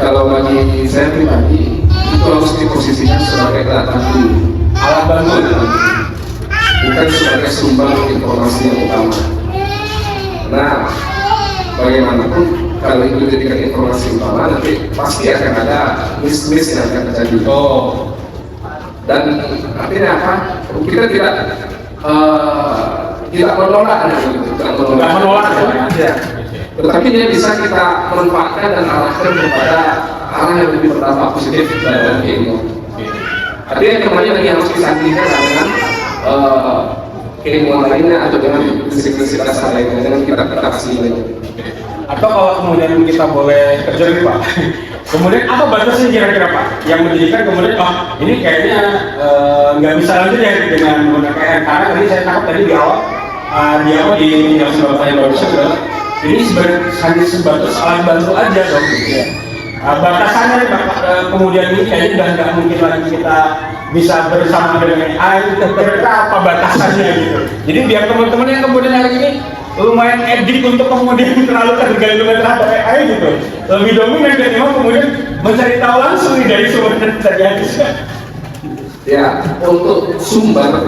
kalau bagi saya pribadi itu harus diposisikan sebagai alat bantu, bukan sebagai sumber informasi yang utama. Nah, bagaimanapun kalau itu dijadikan informasi utama, nanti pasti akan ada miss yang akan terjadi. Dan artinya apa? Kita tidak menolak, tidak menolak. Ya. Tetapi dia bisa kita manfaatkan dan arahkan kepada arah yang lebih berdampak positif dalam keilmuan. Artinya kembali lagi harus disandingkan dengan keilmuan lainnya atau dengan prinsip-prinsip dasar lainnya, dengan kitab-kitab asli lainnya. Atau kalau kemudian kita boleh kerja nih Pak, kemudian apa batasnya kira-kira Pak yang menjadikan kemudian ini kayaknya nggak bisa lanjut ya dengan menggunakan karena tadi saya tangkap tadi di awal di yang sebelumnya barusan ini hanya sebatas alat bantu aja dong gitu ya. Batasannya kemudian ini kayaknya udah nggak mungkin lagi kita bisa bersama dengan AI, kira-kira apa batasannya gitu. Jadi biar teman-teman yang kemudian hari ini lumayan edik untuk kemudian terlalu tergantung terhadap AI gitu, lebih dominan dan memang kemudian mencari tahu langsung dari sumber tadi hadisnya. Ya, untuk sumber,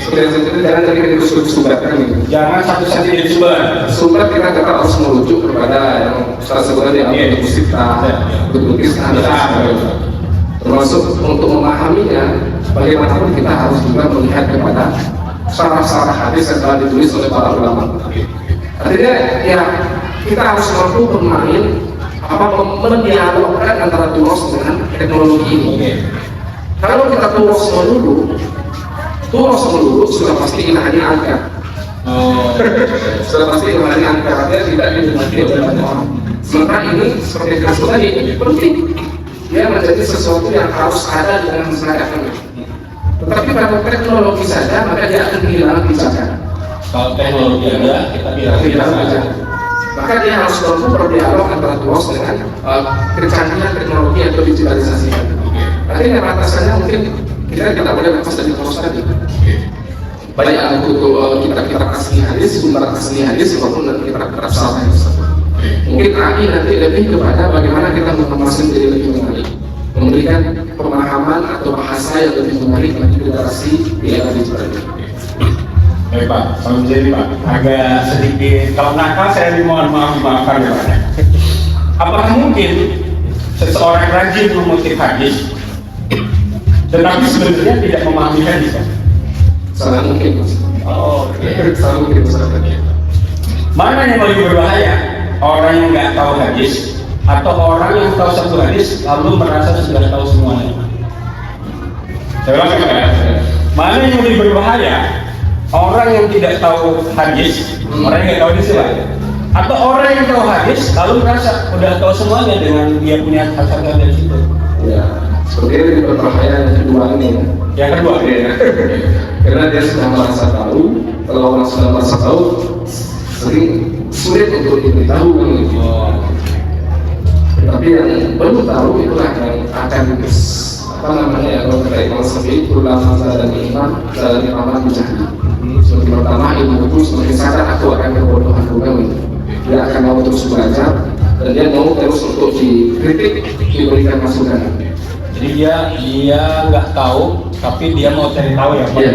seperti itu jangan tadi kita disebut sumber kan gitu. Jangan satu-satu jadi sumber. Sumber kita tetap harus merujuk kepada yang salah sebenarnya untuk kita, untuk kisah termasuk untuk memahaminya. Bagaimanapun kita harus juga melihat kepada syarah-syarah hadis yang telah ditulis oleh para ulama. Artinya ya kita harus mampu bermain mendialogkan antara tulos dengan teknologi ini. Kalau kita tulos melulu sudah pasti ilahnya angkat. Sudah pasti ilahnya angkat, dia tidak dimengerti oleh banyak orang. Sementara ini seperti yang disebut tadi penting, dia menjadi sesuatu yang harus ada dengan masyarakat. Tetapi kalau teknologi saja maka dia akan kehilangan pijakan. Kalau teknologi ada kita kehilangan pijakan. Maka dia harus mampu berdialog antara tulos dengan kecanggihan teknologi atau digitalisasi. Artinya batasannya mungkin kita tidak boleh lepas dari tulos tadi. Baik untuk kitab-kitab asli hadis, sumber asli hadis maupun kitab-kitab syarah hadis. Mungkin AI nanti lebih kepada bagaimana kita mengemasnya menjadi lebih menarik, memberikan pemahaman atau bahasa yang lebih menarik bagi generasi yang ada di sebenarnya. Baik Pak, salam jadi Pak. Agak sedikit kalau nakal saya dimohon maafkan ya Pak. Apakah mungkin seseorang rajin mengutip hadis, tetapi sebenarnya tidak memahami hadis? Sangat mungkin, Mas. Sangat mungkin, Mas. Mana yang lebih berbahaya? Orang yang nggak tahu hadis atau orang yang tahu satu hadis lalu merasa sudah tahu semuanya? Saya ulangi ya. Mana yang lebih berbahaya? Orang yang tidak tahu hadis, orang yang nggak tahu hadis lah, atau orang yang tahu hadis lalu merasa udah tahu semuanya dengan dia punya hasanah dari situ? Ya, seperti itu berbahaya yang kedua ini. Yang kedua, ya. Karena dia sudah merasa tahu. Kalau orang sudah merasa tahu, sering sulit untuk diberitahu kan gitu. Tapi yang belum tahu itulah yang akan kalau kata Imam Syafi'i, ulama dan iman dan iman menjadi. Semakin bertambah ilmuku, semakin sadar aku akan kebodohanku memang. Dia akan mau terus belajar dan dia mau terus untuk dikritik, diberikan masukan. Jadi dia nggak tahu, tapi dia mau cari tahu ya Pak. Iya.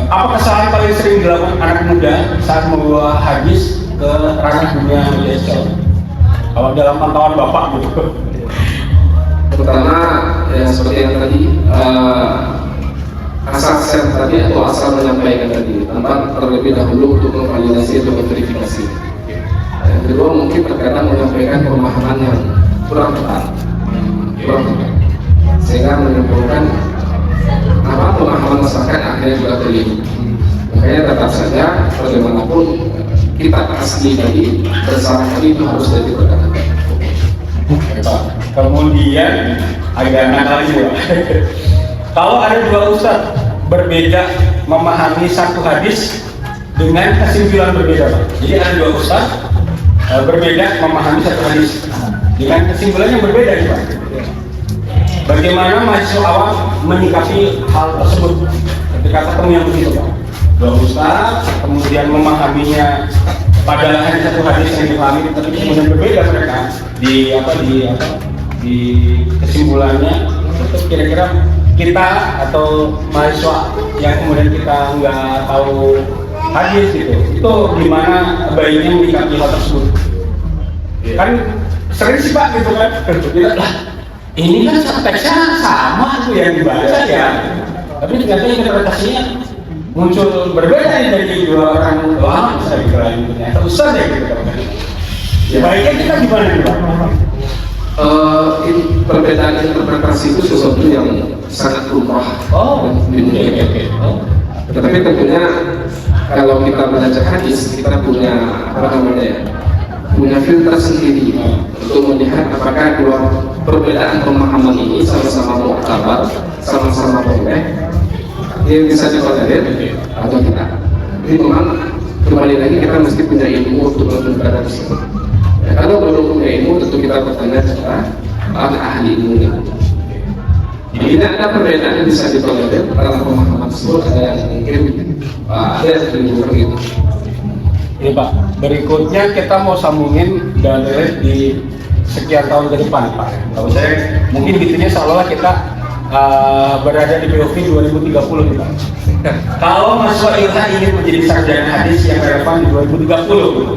Apa kesalahan paling sering dilakukan anak muda saat membawa hadis ke ranah dunia media sosial? Kalau dalam pantauan Bapak gitu. Pertama, ya seperti yang tadi, asal share tadi atau asal menyampaikan tadi, tanpa terlebih dahulu untuk memvalidasi atau memverifikasi. Yang kedua, mungkin terkadang menyampaikan pemahaman yang kurang tepat, sehingga menimbulkan pemahaman masyarakat akhirnya juga keliru. Makanya tetap saja bagaimanapun kita asli tadi bersama tadi itu harus jadi berkata. Kemudian agak nakal juga. Kalau ada dua ustadz berbeda memahami satu hadis dengan kesimpulan berbeda, Pak. Jadi ada dua ustadz berbeda memahami satu hadis dengan kesimpulan yang berbeda, Pak. Bagaimana mahasiswa awam menyikapi hal tersebut ketika ketemu yang begitu, Pak? Dua ustadz kemudian memahaminya padahal hanya satu hadis yang dipahami, tapi kemudian berbeda mereka di kesimpulannya. Itu kira-kira kita atau mahasiswa yang kemudian kita nggak tahu hadis gitu, itu gimana baiknya menyikapi hal tersebut? Kan sering sih Pak gitu kan, kita lah ini kan teksnya sama tuh yang dibaca ya, tapi ternyata interpretasinya muncul berbeda dari dua orang lama saya kira ternyata usah deh gitu kan. Ya baiknya kita gimana nih Pak? Perbedaan interpretasi itu sesuatu yang sangat lumrah di dunia. Tetapi tentunya kalau kita belajar hadis, kita punya punya filter sendiri untuk melihat apakah dua perbedaan pemahaman ini sama-sama mu'tabar, sama-sama boleh, dia bisa ditolerir atau tidak. Jadi memang kembali lagi kita mesti punya ilmu untuk menentukan tersebut. Ya, kalau belum punya ilmu, tentu kita bertanya kepada ahli ilmunya. Jadi tidak ada perbedaan yang bisa ditolerir dalam pemahaman tersebut. Ada yang mungkin ada yang lebih begitu. Ini Pak, berikutnya kita mau sambungin dari di sekian tahun ke depan Pak. Kalau saya mungkin gitunya seolah-olah kita berada di POV 2030 nih Pak. Kalau mahasiswa ILHA ingin menjadi sarjana hadis yang relevan di 2030,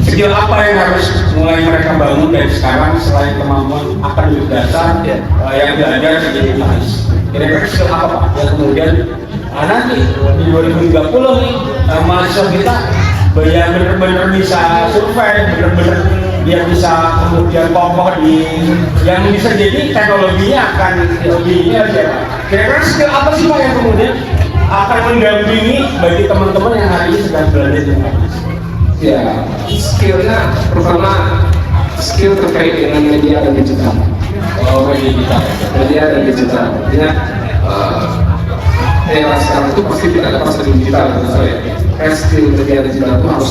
skill apa yang harus mulai mereka bangun dari sekarang selain kemampuan akademik dasar yang belajar menjadi hadis? Kira-kira skill apa Pak yang kemudian nanti di 2030 nih mahasiswa kita benar-benar bisa survei, benar-benar dia bisa kemudian kokoh di yang bisa jadi teknologinya akan lebih aja. Kira-kira skill apa sih Pak yang kemudian akan mendampingi bagi teman-teman yang hari ini sedang belajar di hadis? Ya, skillnya pertama skill terkait dengan media dan digital. Media dan digital. Artinya era sekarang itu pasti tidak ada pasar digital menurut saya. Skill media digital itu harus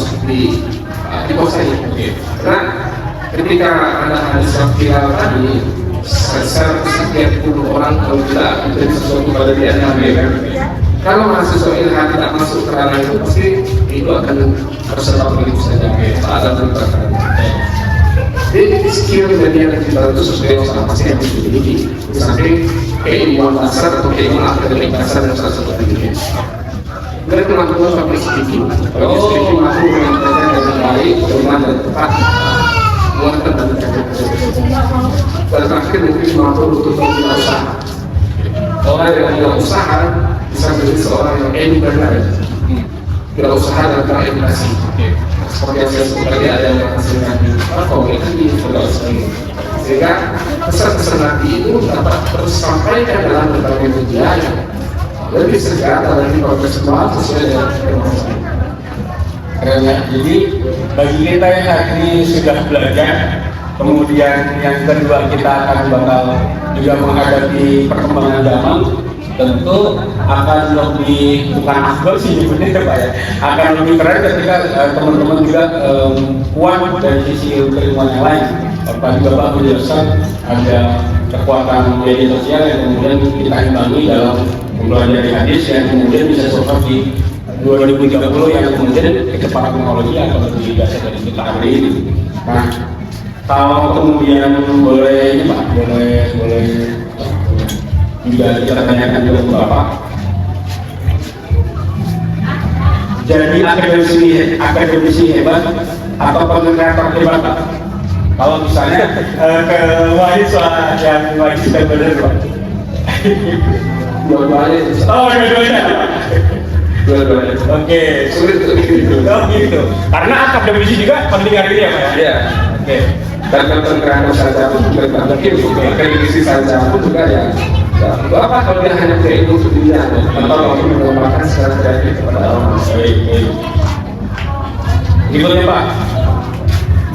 dikuasai. Karena ketika ada hadis yang viral tadi, sekian puluh orang kalau tidak menjadi sesuatu pada dia yang kalau mahasiswa ILHA tidak masuk ke ranah itu pasti itu akan terserap begitu saja. Ada terbatas. Jadi skill media digital itu sesuatu yang sangat pasti harus dimiliki. Di samping keilmuan dasar atau keilmuan akademik dasar yang sangat seperti ini. Mereka kemampuan public speaking. Public speaking mampu menyampaikan dengan baik, benar dan tepat. Muatan dan dan terakhir mungkin mampu untuk usaha. Orang yang tidak usaha bisa menjadi seorang yang benar. Tidak usaha dan teredukasi. Seperti yang saya sebut tadi ada yang menghasilkan komunikasi sehingga pesan-pesan Nabi itu dapat tersampaikan dalam berbagai media yang lebih segar dan lebih profesional sesuai dengan informasi. Keren ya. Jadi bagi kita yang hari ini sudah belajar, kemudian yang kedua kita akan bakal juga menghadapi perkembangan zaman, tentu akan lebih bukan afdol sih nyebutnya Pak ya, akan lebih keren ketika teman-teman juga kuat dari sisi keilmuan yang lain. Bapak juga Pak menjelaskan ada kekuatan media sosial yang kemudian kita imbangi dalam mempelajari hadis yang kemudian bisa survive di 2030 yang kemudian kecepatan teknologi akan lebih biasa dari kita hari ini. Nah, kalau kemudian boleh ini Pak, boleh juga kita tanyakan ke Bapak. Jadi akademisi hebat atau pengenerator hebat Pak? Kalau misalnya ke mahasiswa yang magister benar Pak? Dua-duanya. Oh, dua-duanya. Dua-duanya. Oke, Sulit untuk gitu. oh gitu. Karena akademisi juga penting hari ini ya Pak ya? Iya. Oke. Dan penerapan saja pun juga tidak mungkin, akademisi saja pun juga ya. Bapak kalau dia hanya kayak itu dia atau mungkin mengembangkan secara kreatif kepada orang. Baik. Berikutnya Pak,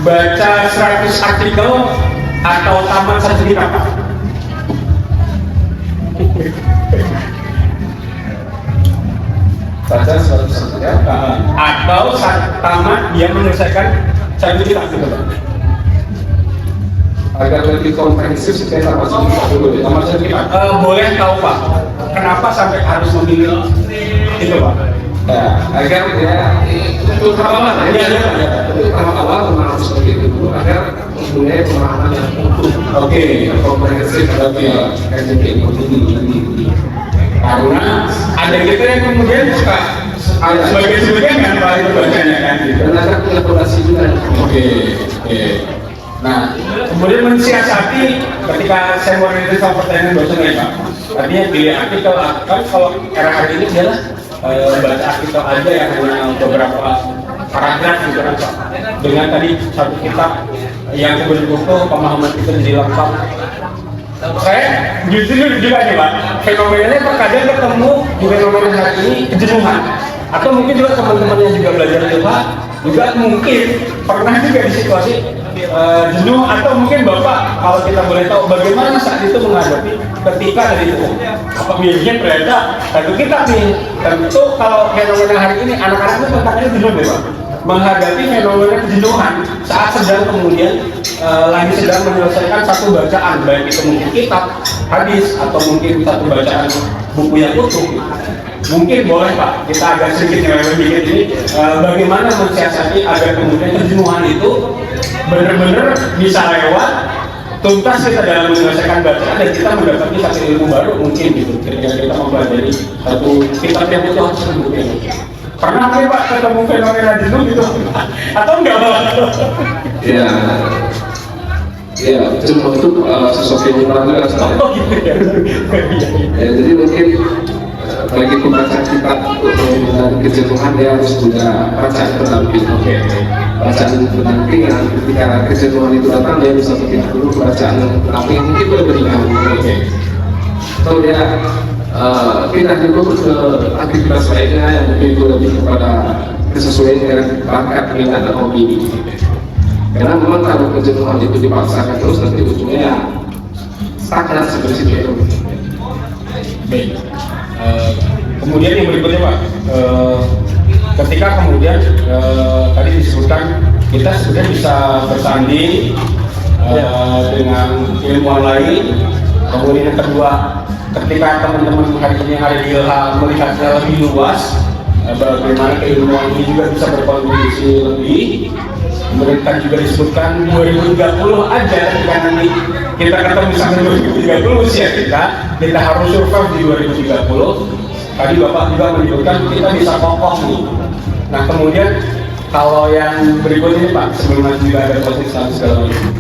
baca 100 artikel atau tamat satu kitab Pak? Baca suatu ya. Atau tamat dia menyelesaikan satu kitab gitu Pak? Agar lebih komprehensif supaya tamat satu kitab dulu. Tamat satu kitab. Boleh tahu Pak, kenapa sampai harus memilih itu Pak? Ya, agar dia untuk awal untuk awal memang seperti itu dulu agar mempunyai pemahaman yang utuh. Oke. Komprehensif agar kajian ini. Karena ada kita yang kemudian suka sebagai sebagian kan Pak itu bacanya kan gitu. Dan agar punya fondasi juga. Oke. Nah, kemudian mensiasati ketika saya mau meneliti sama pertanyaan dosen ya Pak. Tadinya pilih artikel kan kalau era hari ini adalah baca artikel aja yang hanya beberapa paragraf gitu kan Pak. Dengan tadi satu kitab yang betul-betul pemahaman kita jadi lengkap. Saya justru juga nih Pak, fenomenanya terkadang ketemu di fenomena hari ini kejenuhan. Atau mungkin juga teman-teman yang juga belajar ilmu juga mungkin pernah juga di situasi jenuh, atau mungkin Bapak kalau kita boleh tahu bagaimana saat itu menghadapi ketika dari itu apa biasanya ternyata satu kitab nih. Tentu kalau fenomena hari ini anak-anak itu tentangnya jenuh deh Pak, menghadapi fenomena kejenuhan saat sedang kemudian lagi sedang menyelesaikan satu bacaan, baik itu mungkin kitab, hadis, atau mungkin satu bacaan buku yang utuh. Mungkin boleh Pak, kita agak sedikit nyeleweng dikit ini, bagaimana mensiasati agar kemudian kejenuhan itu benar-benar bisa lewat, tuntas kita dalam menyelesaikan bacaan dan kita mendapatkan satu ilmu baru mungkin gitu. Ketika kita mempelajari satu kitab yang utuh mungkin. Pernah nggak Pak ketemu fenomena jenuh gitu? Atau enggak Pak? Ya, jenuh itu sesuatu yang benar juga. Oh gitu ya. Ya, jadi mungkin bagi pembaca kitab untuk menghindari kejenuhan dia harus punya bacaan pendamping. Bacaan pendamping yang ketika kejenuhan itu datang dia bisa bikin dulu bacaan pendamping yang mungkin lebih ringan. Atau dia pindah dulu ke aktivitas lainnya yang mungkin itu lebih kepada kesesuaian dengan bakat, minat dan hobi. Karena memang kalau kejenuhan itu dipaksakan terus nanti ujungnya stagnan seperti itu. Baik. Kemudian yang berikutnya Pak, ketika kemudian tadi disebutkan kita sebenarnya bisa bersanding dengan ilmuwan lain. Kemudian yang kedua, ketika teman-teman hari ini hari ilham melihatnya lebih luas, bagaimana keilmuan ini juga bisa berkontribusi lebih. Kemudian kan juga disebutkan 2030 aja ketika nanti kita ketemu sampai 2030 usia kita harus survive di 2030. Tadi Bapak juga menyebutkan kita bisa kokoh nih. Nah kemudian kalau yang berikutnya Pak, sebelumnya juga ada konsistensi segala macam.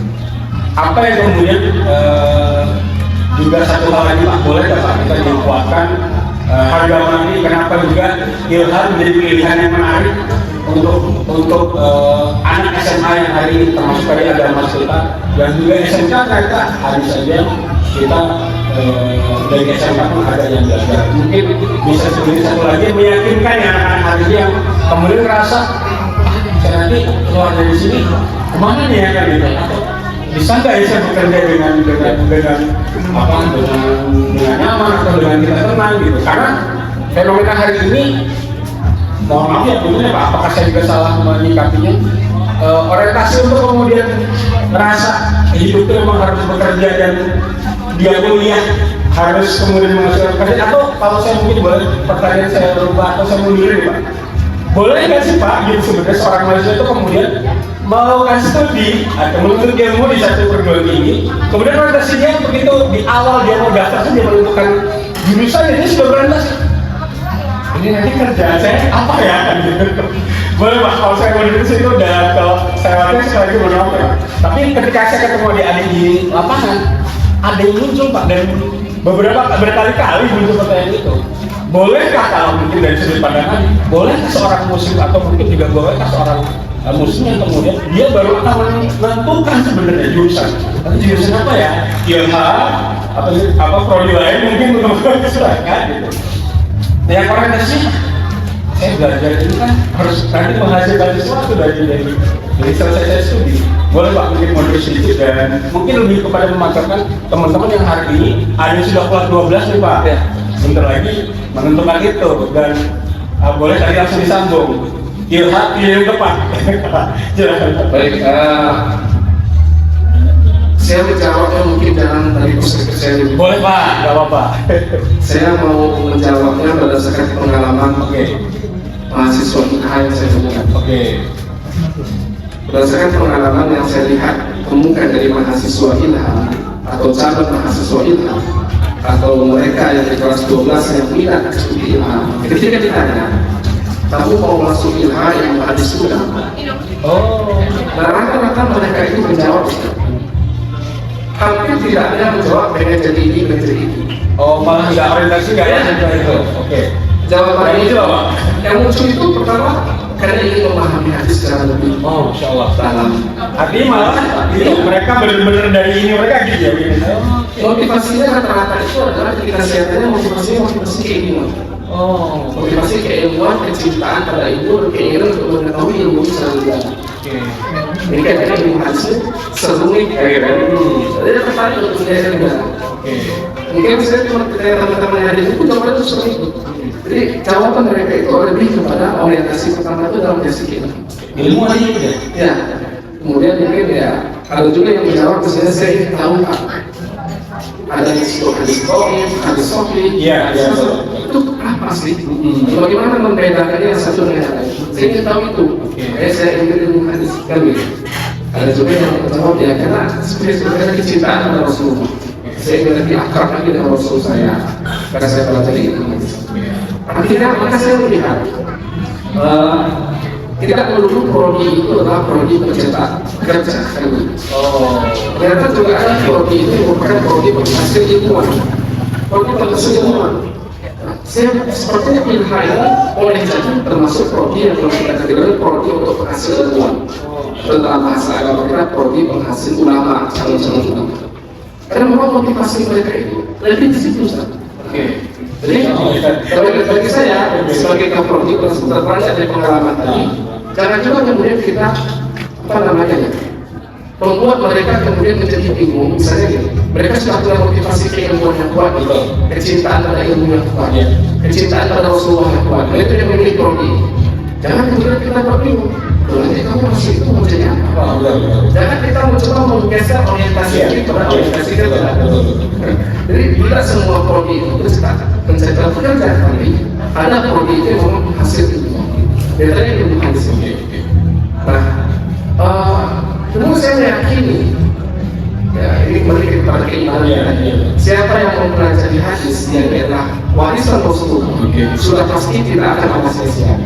Apa yang kemudian juga satu hal lagi Pak, boleh nggak Pak kita dikuatkan harga mati, kenapa juga ilham menjadi pilihan yang menarik untuk anak SMA yang hari ini, termasuk tadi ada Mas Sultan dan juga SMK ternyata hari saja kita dari SMK pun ada yang belajar. Mungkin bisa seperti satu lagi meyakinkan ya anak-anak hari ini yang kemudian merasa saya nanti keluar dari sini kemana nih ya kan gitu, atau bisa nggak ya saya bekerja dengan nyaman atau dengan kita tenang gitu. Karena fenomena hari ini, mohon maaf ya tentunya Pak, apakah saya juga salah menyikapinya, orientasi untuk kemudian merasa hidup itu memang harus bekerja dan dia kuliah harus kemudian menghasilkan kader, atau kalau saya mungkin boleh pertanyaan saya berubah atau saya mundur nih Pak, boleh nggak sih Pak gitu sebenarnya seorang mahasiswa itu kemudian melakukan studi atau menuntut ilmu di satu perguruan tinggi, kemudian orientasinya begitu di awal dia mau daftar saja menentukan jurusan ini sudah berorientasi, ini nanti kerjaan saya apa ya gitu. Boleh Pak, kalau saya mau itu udah, kalau saya waktu sekali lagi berapa ya. Tapi ketika saya ketemu adik-adik di lapangan, ada yang muncul Pak, dan berkali-kali muncul pertanyaan itu. Bolehkah kalau mungkin dari sudut pandangan, bolehkah seorang muslim atau mungkin juga bolehkah seorang muslim yang kemudian dia baru akan menentukan sebenarnya jurusan. Tapi jurusan apa ya? Ilham apa prodi lain mungkin untuk silakan gitu. Yang orientasi saya belajar ini kan harus nanti menghasilkan sesuatu dari selesai studi. Boleh Pak mungkin modul sedikit dan mungkin lebih kepada memanfaatkan teman-teman yang hari ini ada yang sudah kelas 12 nih Pak ya. Bentar lagi menentukan itu dan boleh tadi langsung disambung. Ilham yang depan. Baik, saya menjawabnya mungkin jangan dari perspektif saya dulu. Boleh Pak, nggak apa-apa. Saya mau menjawabnya berdasarkan pengalaman mahasiswa IKH yang saya temukan. Oke. Berdasarkan pengalaman yang saya lihat temukan dari mahasiswa Ilham atau calon mahasiswa Ilham atau mereka yang di kelas 12 yang minat studi Ilham, ketika ditanya, kamu mau masuk Ilham yang hadis sudah? Oh. Nah, rata-rata mereka itu menjawab, hampir tidak ada yang menjawab pengen jadi ini, pengen jadi itu. Oh, malah nggak orientasi nggak ya itu. Oke. Jawabannya itu apa? Yang muncul itu pertama karena ingin memahami hadis secara lebih Masya Allah. dalam. Artinya malah itu mereka benar-benar dari ini mereka gitu ya. Motivasinya rata-rata itu adalah ketika saya tanya motivasi keilmuan. Oh. Motivasi keilmuan, kecintaan pada ilmu, keinginan untuk mengetahui ilmu secara lebih dalam. Ini kan ilmu hadis serumit kayak gitu. Jadi tertarik untuk belajar lebih dalam. Mungkin saya cuma ketika teman-teman yang ada di buku jawaban itu seperti itu. Jadi jawaban mereka itu lebih kepada orientasi pertama itu dalam basic Ilmu aja gitu ya. Ya. Kemudian mungkin ya ada juga yang menjawab misalnya saya ingin tahu Pak, ada istilah hadis dhaif, hadis sahih. Iya, iya. Itu apa sih? Bagaimana membedakannya satu dengan yang lain? Saya ingin tahu itu. Saya ingin ilmu hadis kan gitu. Ada juga yang menjawab ya karena sebenarnya kecintaan pada Rasulullah. Saya ingin lebih akrab lagi dengan Rasul saya karena saya pelajari ilmu hadis. Akhirnya maka saya melihat tidak melulu prodi itu adalah prodi pencetak kerja kan? Ternyata juga ada prodi itu merupakan prodi penghasil ilmuwan. Prodi penghasil ilmuwan. Saya sepertinya Ilham ini boleh jadi termasuk prodi yang kita kategori prodi untuk penghasil ilmuwan. Dalam bahasa agama kita prodi penghasil ulama, calon-calon ulama. Karena memang motivasi mereka itu lebih di situ Ustaz. Jadi bagi saya sebagai kaprodi terbanyak dari pengalaman tadi, jangan juga kemudian kita membuat mereka kemudian menjadi bingung. Misalnya gitu, mereka sudah punya motivasi keilmuan yang kuat, kecintaan pada ilmu yang kuat, kecintaan pada Rasulullah yang kuat. Itu yang memilih prodi. Jangan kemudian kita berbingung. Nanti kamu masih itu mau jadi apa? Jangan kita mencoba menggeser orientasi kita pada orientasi kita. Jadi tidak semua prodi itu mencetak pekerja, tapi ada prodi itu yang memang hasil itu. Biasanya itu hasil. Nah, namun saya meyakini, ya ini kembali kepada keimanan. Siapa yang mau mempelajari hadis yang adalah warisan Rasulullah, sudah pasti tidak akan ada sia-sia.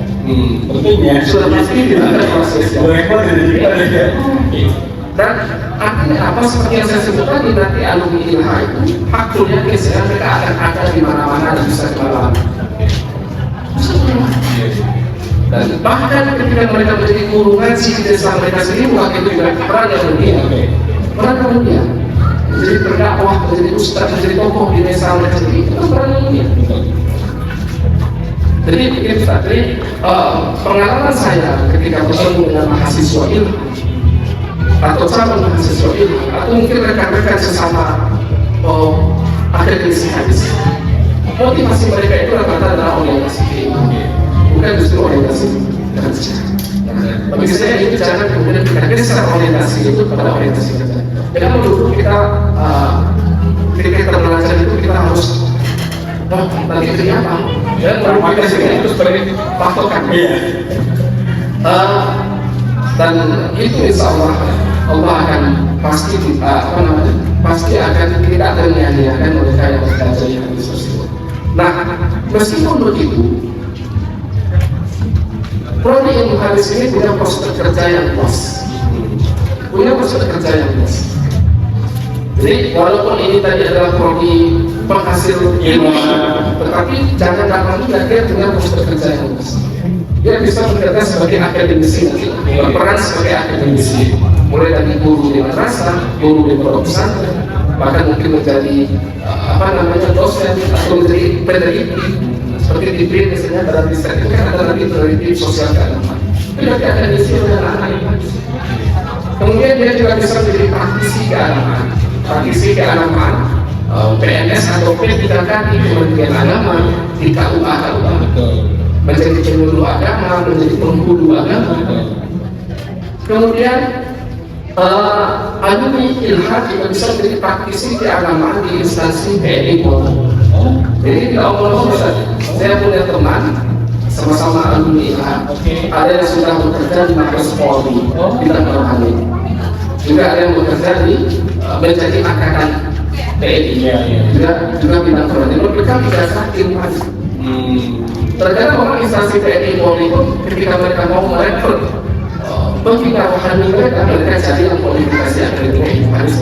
Sudah pasti tidak ada sia-sia. Dan artinya apa seperti yang saya sebut tadi, nanti alumni Ilham itu haknya kesehat mereka akan ada di mana-mana dan bisa kemana-mana. Dan bahkan ketika mereka menjadi guru ngaji di desa mereka sendiri, maka itu juga peran yang mulia. Peran yang mulia. Menjadi berdakwah, menjadi ustaz, menjadi tokoh di desa mereka sendiri, itu peran yang mulia. Jadi begini Ustaz, pengalaman saya ketika bertemu dengan mahasiswa Ilham atau calon mahasiswa Ilham atau mungkin rekan-rekan sesama akademisi hadis, motivasi mereka itu rata-rata adalah orientasi keilmuan, bukan justru orientasi kerja. Bagi saya itu jangan kemudian kita geser orientasi itu kepada orientasi kerja. Jangan dulu kita ketika kita belajar itu kita harus nanti ternyata ya merupakan itu sebagai patokan. Iya. Dan itu insya Allah akan pasti pasti akan tidak ternyia-nyiakan mereka yang mempelajari hadis tersebut. Nah, meskipun begitu, prodi ilmu hadis ini punya prospek kerja yang luas. Jadi walaupun ini tadi adalah prodi penghasil ilmu, tetapi jangan gampang dia punya prospek kerja yang luas. Dia bisa bekerja sebagai akademisi, berperan sebagai akademisi, mulai dari guru di madrasah, guru di pondok pesantren, bahkan mungkin menjadi dosen atau menjadi peneliti seperti di BRIN misalnya dalam riset itu kan ada lagi peneliti sosial keagamaan. Itu nanti akademisi dan anak-anak. Kemudian dia juga bisa menjadi praktisi keagamaan, PNS atau P3K di Kementerian Agama, di KUA. Menjadi penyuluh agama, menjadi penghulu agama. Kemudian alumni Ilhad juga bisa menjadi praktisi keagamaan di instansi TNI Polri. Jadi tidak omong-omong saya punya teman sama-sama alumni Ilhad. Ada yang sudah bekerja di Mabes Polri bidang rohani. Juga ada yang bekerja di menjadi angkatan TNI. Juga bidang rohani. Mereka tidak sakit lagi. Terkadang memang instansi TNI Polri itu ketika mereka mau merekrut pembina rohani mereka jadi yang kualifikasi akademik hadis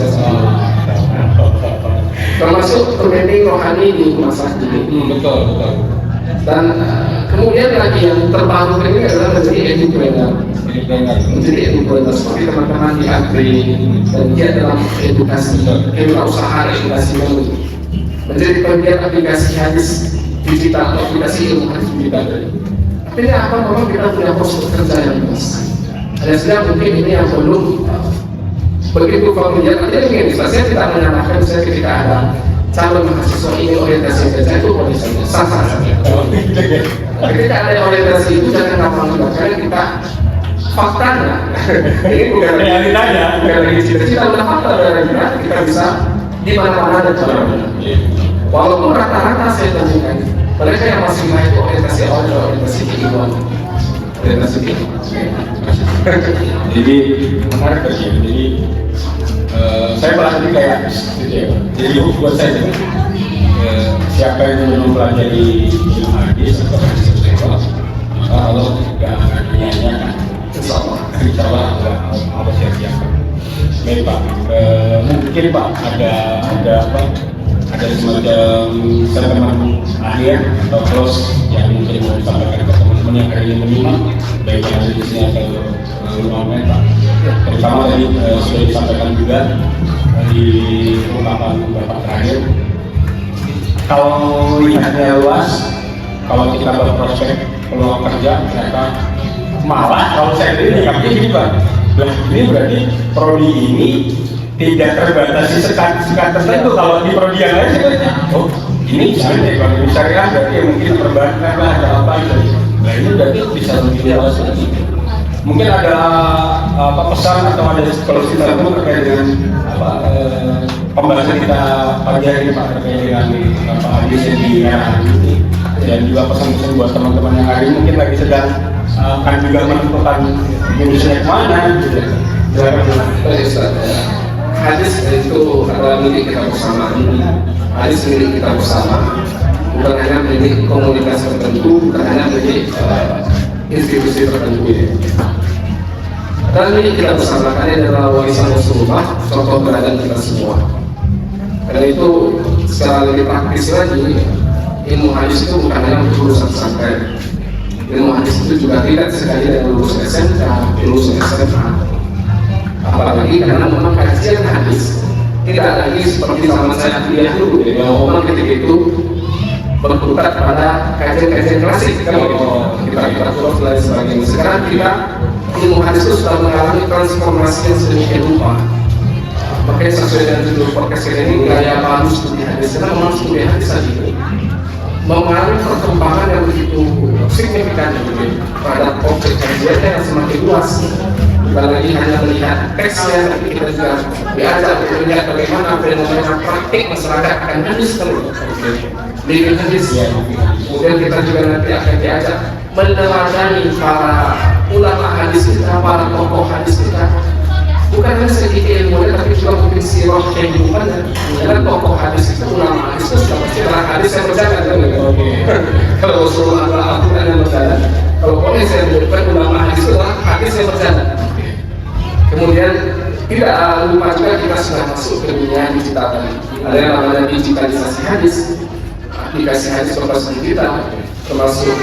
termasuk training rohani di rumah sakit. Betul. Dan kemudian lagi yang terbaru ini adalah menjadi edupreneur. Seperti teman-teman di Agri dan dia dalam edukasi kewirausahaan edukasi menjadi bagian aplikasi hadis digital, aplikasi ilmu hadis digital. Artinya apa? Memang kita punya prospek kerja yang luas. Ada sedang mungkin ini yang belum begitu familiar. Artinya begini, saya tidak menyalahkan saya ketika ada calon mahasiswa ini orientasi kerja itu kondisinya sah-sah saja. Ketika ada orientasi itu jangan gampang karena kita faktanya ini bukan realitanya, bukan lagi cita-cita, udah fakta dari kita bisa di mana-mana dan mana-mana. Walaupun rata-rata saya temukan mereka yang masih main itu orientasi awal adalah orientasi keilmuan. Jadi menarik sih. Jadi saya bahas ini kayak jadi buat saya siapa yang belum pelajari ilmu hadis atau hadis sosial, Allah tidak akan menyanyiakan. Insya Allah Allah siap-siap. Baik Pak, mungkin Pak ada semacam statement akhir atau close yang mungkin mau disampaikan ke teman-teman yang hari ini menyimak, baik yang ada di sini atau luar Pak. Terutama tadi sudah disampaikan juga di ungkapan Bapak terakhir. Kalau lihatnya luas, kalau kita berprospek peluang kerja, ternyata malah kalau saya sendiri nyikapnya gini Pak. Ini berarti prodi ini tidak terbatasi sekat tertentu. Kalau di prodi yang lain sebenarnya, ini misalnya ekonomi syariah berarti mungkin perbankan lah ada apa gitu. Nah ini berarti bisa lebih luas lagi. Mungkin ada pesan atau ada solusi tertentu terkait dengan pembahasan kita pagi hari ini Pak terkait dengan hadis yang di era ini, dan juga pesan-pesan buat teman-teman yang hari ini mungkin lagi sedang akan juga menentukan jurusannya kemana gitu. Hadis itu adalah milik kita bersama. Hadis milik kita bersama, bukan hanya milik komunitas tertentu, bukan hanya milik institusi tertentu. Dan milik kita bersama, karena adalah warisan Rasulullah, contoh teladan kita semua. Karena itu secara lebih praktis lagi, ilmu hadis itu bukan hanya untuk lulusan pesantren. Ilmu hadis itu juga tidak sekali dari lulusan SMK, lulusan SMA. Apalagi karena memang kajian hadis tidak lagi seperti zaman saya kuliah dulu, bahwa memang ketika itu berputar pada kajian-kajian klasik kita terus dan sebagainya. Sekarang kita ilmu hadis itu sudah mengalami transformasi yang sedemikian rupa. Makanya sesuai dengan judul podcast ini, gaya baru studi hadis. Karena memang studi hadis tadi mengalami perkembangan yang begitu signifikan terhadap objek kajiannya yang semakin luas. Bukan bukan lagi hanya melihat teksnya, tapi kita juga diajak untuk melihat bagaimana fenomena praktik masyarakat akan hadis tersebut. Living hadis. Kemudian kita juga nanti akan diajak meneladani para ulama hadis kita, para tokoh hadis kita. Bukan hanya segi ilmunya, tapi juga mungkin sirah kehidupannya. Dan tokoh hadis itu, ulama hadis itu sudah pasti adalah hadis yang berjalan kan? Kalau Rasulullah adalah Al-Quran yang berjalan, kalau boleh saya menyebutkan ulama hadis itu adalah hadis yang berjalan. Kemudian tidak lupa juga kita sudah masuk ke dunia digital tadi. Ada yang namanya digitalisasi hadis, aplikasi hadis berbasis digital, termasuk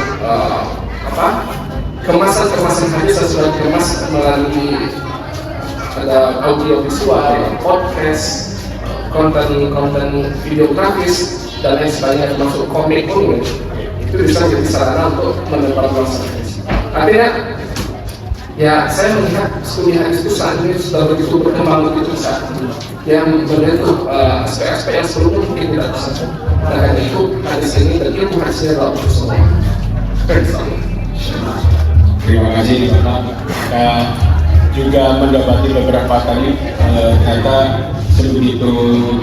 kemasan hadis yang sudah dikemas melalui ada audio visual, podcast, konten videografis dan lain sebagainya, termasuk komik pun itu bisa menjadi sarana untuk menebar luaskan. Artinya, ya saya melihat studi hadis itu saat ini sudah begitu berkembang, begitu besar, yang berbentuk aspek-aspek yang sebelumnya mungkin tidak bisa. Dan karena itu hadis ini dan ilmu hadisnya adalah untuk semua. Terima kasih Bapak. Kita juga mendapati beberapa kali ternyata sebegitu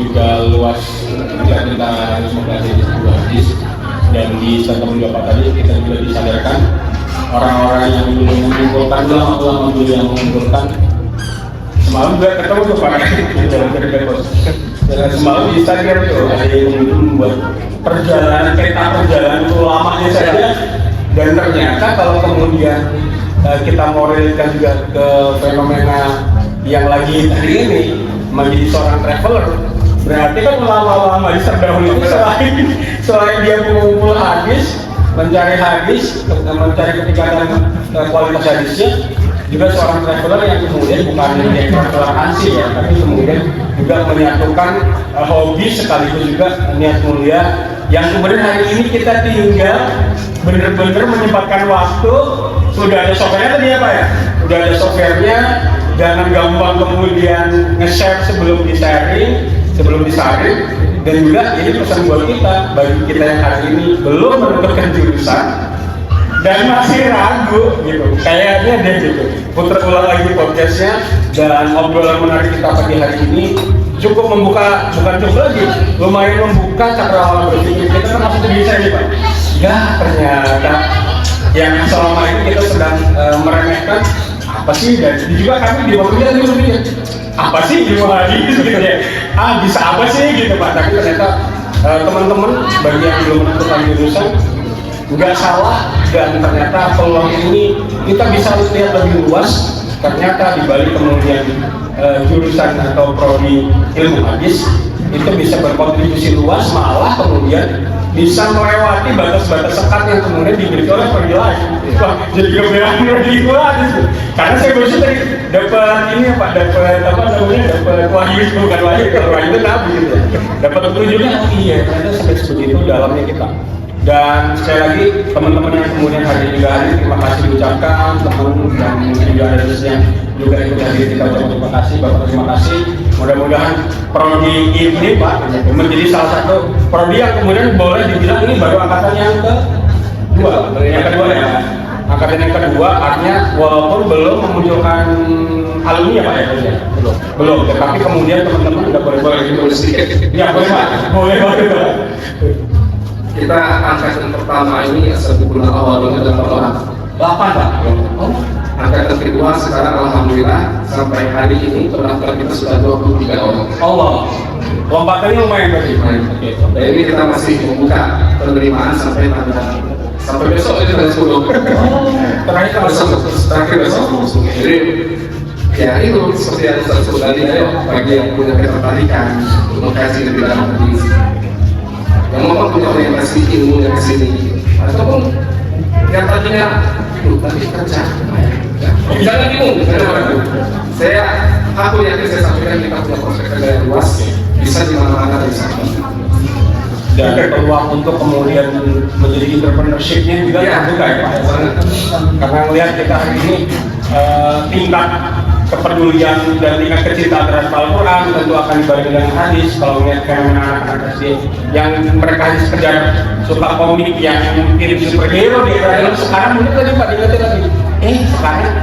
juga luas juga kita harus mempelajari sebuah hadis, dan di Santam Bapak tadi kita juga disadarkan orang-orang yang dulu mengumpulkan, ulama-ulama dulu yang mengumpulkan. Semalam juga ketemu tuh Pak di dalam kerja dan semalam di Instagram itu ada yang membuat perjalanan perjalanan ulamanya saja, dan ternyata kalau kemudian kita mau relate juga ke fenomena yang lagi tadi ini menjadi seorang traveler, berarti kan ulama-ulama di terdahulu itu selain dia mengumpul hadis, mencari hadis, mencari ketingkatan kualitas hadisnya, juga seorang traveler yang kemudian bukan menjadi traveler ansih ya, tapi kemudian juga menyatukan hobi sekaligus juga niat mulia, yang kemudian hari ini kita tinggal bener-bener menyempatkan waktu. Sudah ada softwarenya tadi ya Pak ya? Sudah ada softwarenya, jangan gampang kemudian nge-share sebelum di-sharing, dan juga ini pesan buat kita, bagi kita yang hari ini belum menentukan jurusan dan masih ragu gitu, kayaknya deh gitu, putar ulang lagi podcastnya, dan obrolan menarik kita pagi hari ini cukup membuka, bukan cukup lagi, lumayan membuka cakrawala berpikir kita termasuk diri saya nih Pak. Ya ternyata yang selama ini kita sedang meremehkan apa sih, dan juga kami di bawah kita juga berpikir apa sih ilmu hadis gitu ya, bisa apa sih gitu Pak. Tapi ternyata teman-teman bagi yang belum menentukan jurusan nggak salah, dan ternyata peluang ini kita bisa lihat lebih luas. Ternyata dibalik kemudian jurusan atau prodi ilmu hadis itu bisa berkontribusi luas, malah kemudian bisa melewati batas-batas sekat yang kemudian diberikan oleh prodi lain. Wah, jadi kebenaran prodi hadis. Karena saya baru tadi dapat ini Pak, dapat wahyu, bukan wahyu, kalau wahyu itu nabi gitu. Dapat petunjuknya, oh iya ternyata sampai sebegitu dalamnya kita. Dan sekali lagi teman-teman yang kemudian hadir juga hadir, terima kasih diucapkan teman, dan juga ada yang juga ikut hadir, kita ucapkan terima kasih Bapak, terima kasih. Mudah-mudahan prodi ini Pak menjadi salah satu prodi yang kemudian boleh dibilang ini baru angkatan yang kedua ya. Angkatan yang kedua, artinya walaupun belum memunculkan alumni ya Pak ya, belum, tetapi kemudian teman-teman udah boleh sedikit. Ya boleh Pak, boleh. Kita angkatan pertama ini asal bulan awal ini adalah 8 Pak. Angkatan kedua sekarang alhamdulillah sampai hari ini pendaftar kita sudah 23 orang. Allah, lompatannya lumayan berarti. Dan ini kita masih membuka penerimaan sampai besok itu tanggal 10. Terakhir besok. Jadi ya itu seperti yang saya sebut tadi, bagi yang punya ketertarikan untuk mengkaji lebih dalam hadis, yang memang punya orientasi ilmunya ke sini, ataupun yang tadinya tapi kerja, jangan bingung, jangan ragu. Aku yakin saya sampaikan kita punya prospek kerja yang luas, bisa di mana-mana bisa. Dan peluang untuk kemudian menjadi entrepreneurship-nya juga terbuka ya Pak. Karena melihat kita hari ini tingkat kepedulian dan tingkat kecintaan terhadap Al-Quran tentu akan dibarengi dengan hadis. Kalau melihat fenomena anak-anak SD yang mereka hanya sekedar suka komik yang mungkin superhero di era sekarang, mungkin tadi Pak dikatakan lagi, sekarang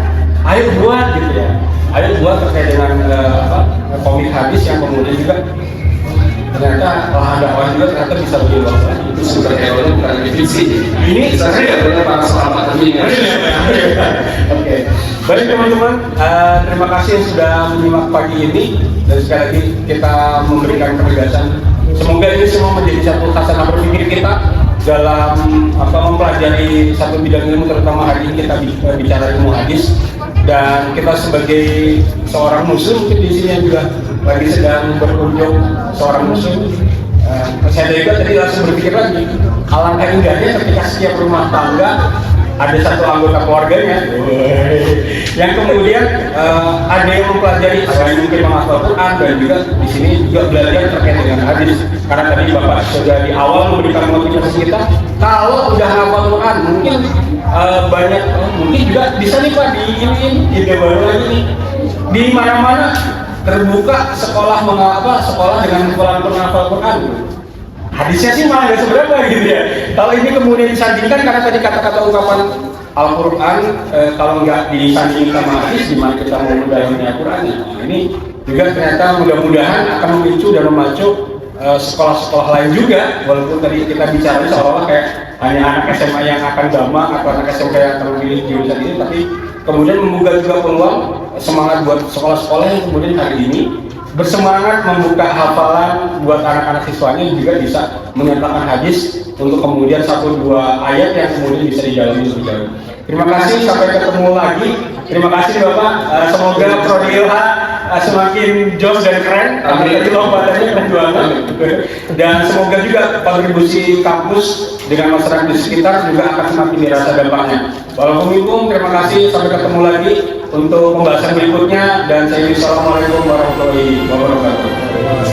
ayo buat gitu ya, ayo buat terkait dengan komik hadis yang kemudian juga ternyata dakwah juga ternyata bisa lebih luas lagi. Itu sumber teori bukan definisi. Ini Saya adalah para sahabat kami. Oke, baik teman-teman, terima kasih yang sudah menyimak pagi ini dan sekali lagi kita memberikan penegasan. Semoga ini semua menjadi satu khasanah berpikir kita dalam mempelajari satu bidang ilmu, terutama hari ini kita bicara ilmu hadis, dan kita sebagai seorang muslim mungkin di sini yang juga lagi sedang berkunjung seorang muslim. Saya juga tadi langsung berpikir lagi, alangkah indahnya ketika setiap rumah tangga ada satu anggota keluarganya yang kemudian ada yang mempelajari selain mungkin menghafal Quran, dan juga di sini juga belajar terkait dengan hadis. Karena tadi Bapak sudah di awal memberikan motivasi kita, kalau udah hafal Quran mungkin banyak mungkin juga bisa nih Pak di ide baru lagi nih, di mana-mana terbuka sekolah sekolah dengan penghafal Quran. Hadisnya sih malah nggak seberapa gitu ya. Kalau ini kemudian disandingkan, karena tadi kata-kata ungkapan Al-Quran, kalau nggak disandingkan sama hadis, gimana kita mau mendalami Al-Quran? Nah, ini juga ternyata mudah-mudahan akan memicu dan memacu sekolah-sekolah lain juga. Walaupun tadi kita bicara seolah-olah kayak hanya anak SMA yang akan gamang atau anak SMP yang terpilih jurusan ini, tapi kemudian membuka juga peluang semangat buat sekolah-sekolah yang kemudian hari ini bersemangat membuka hafalan buat anak-anak siswanya, juga bisa menyatakan hadis untuk kemudian 1-2 ayat yang kemudian bisa didalami lebih jauh. Terima kasih, sampai ketemu lagi. Terima kasih Bapak, semoga Prodi Ilha semakin jos dan keren, tadi lompatannya keren banget, dan semoga juga kontribusi kampus dengan masyarakat di sekitar juga akan semakin dirasa dampaknya. Waalaikumsalam, terima kasih, sampai ketemu lagi untuk pembahasan berikutnya, dan saya Assalamualaikum warahmatullahi wabarakatuh.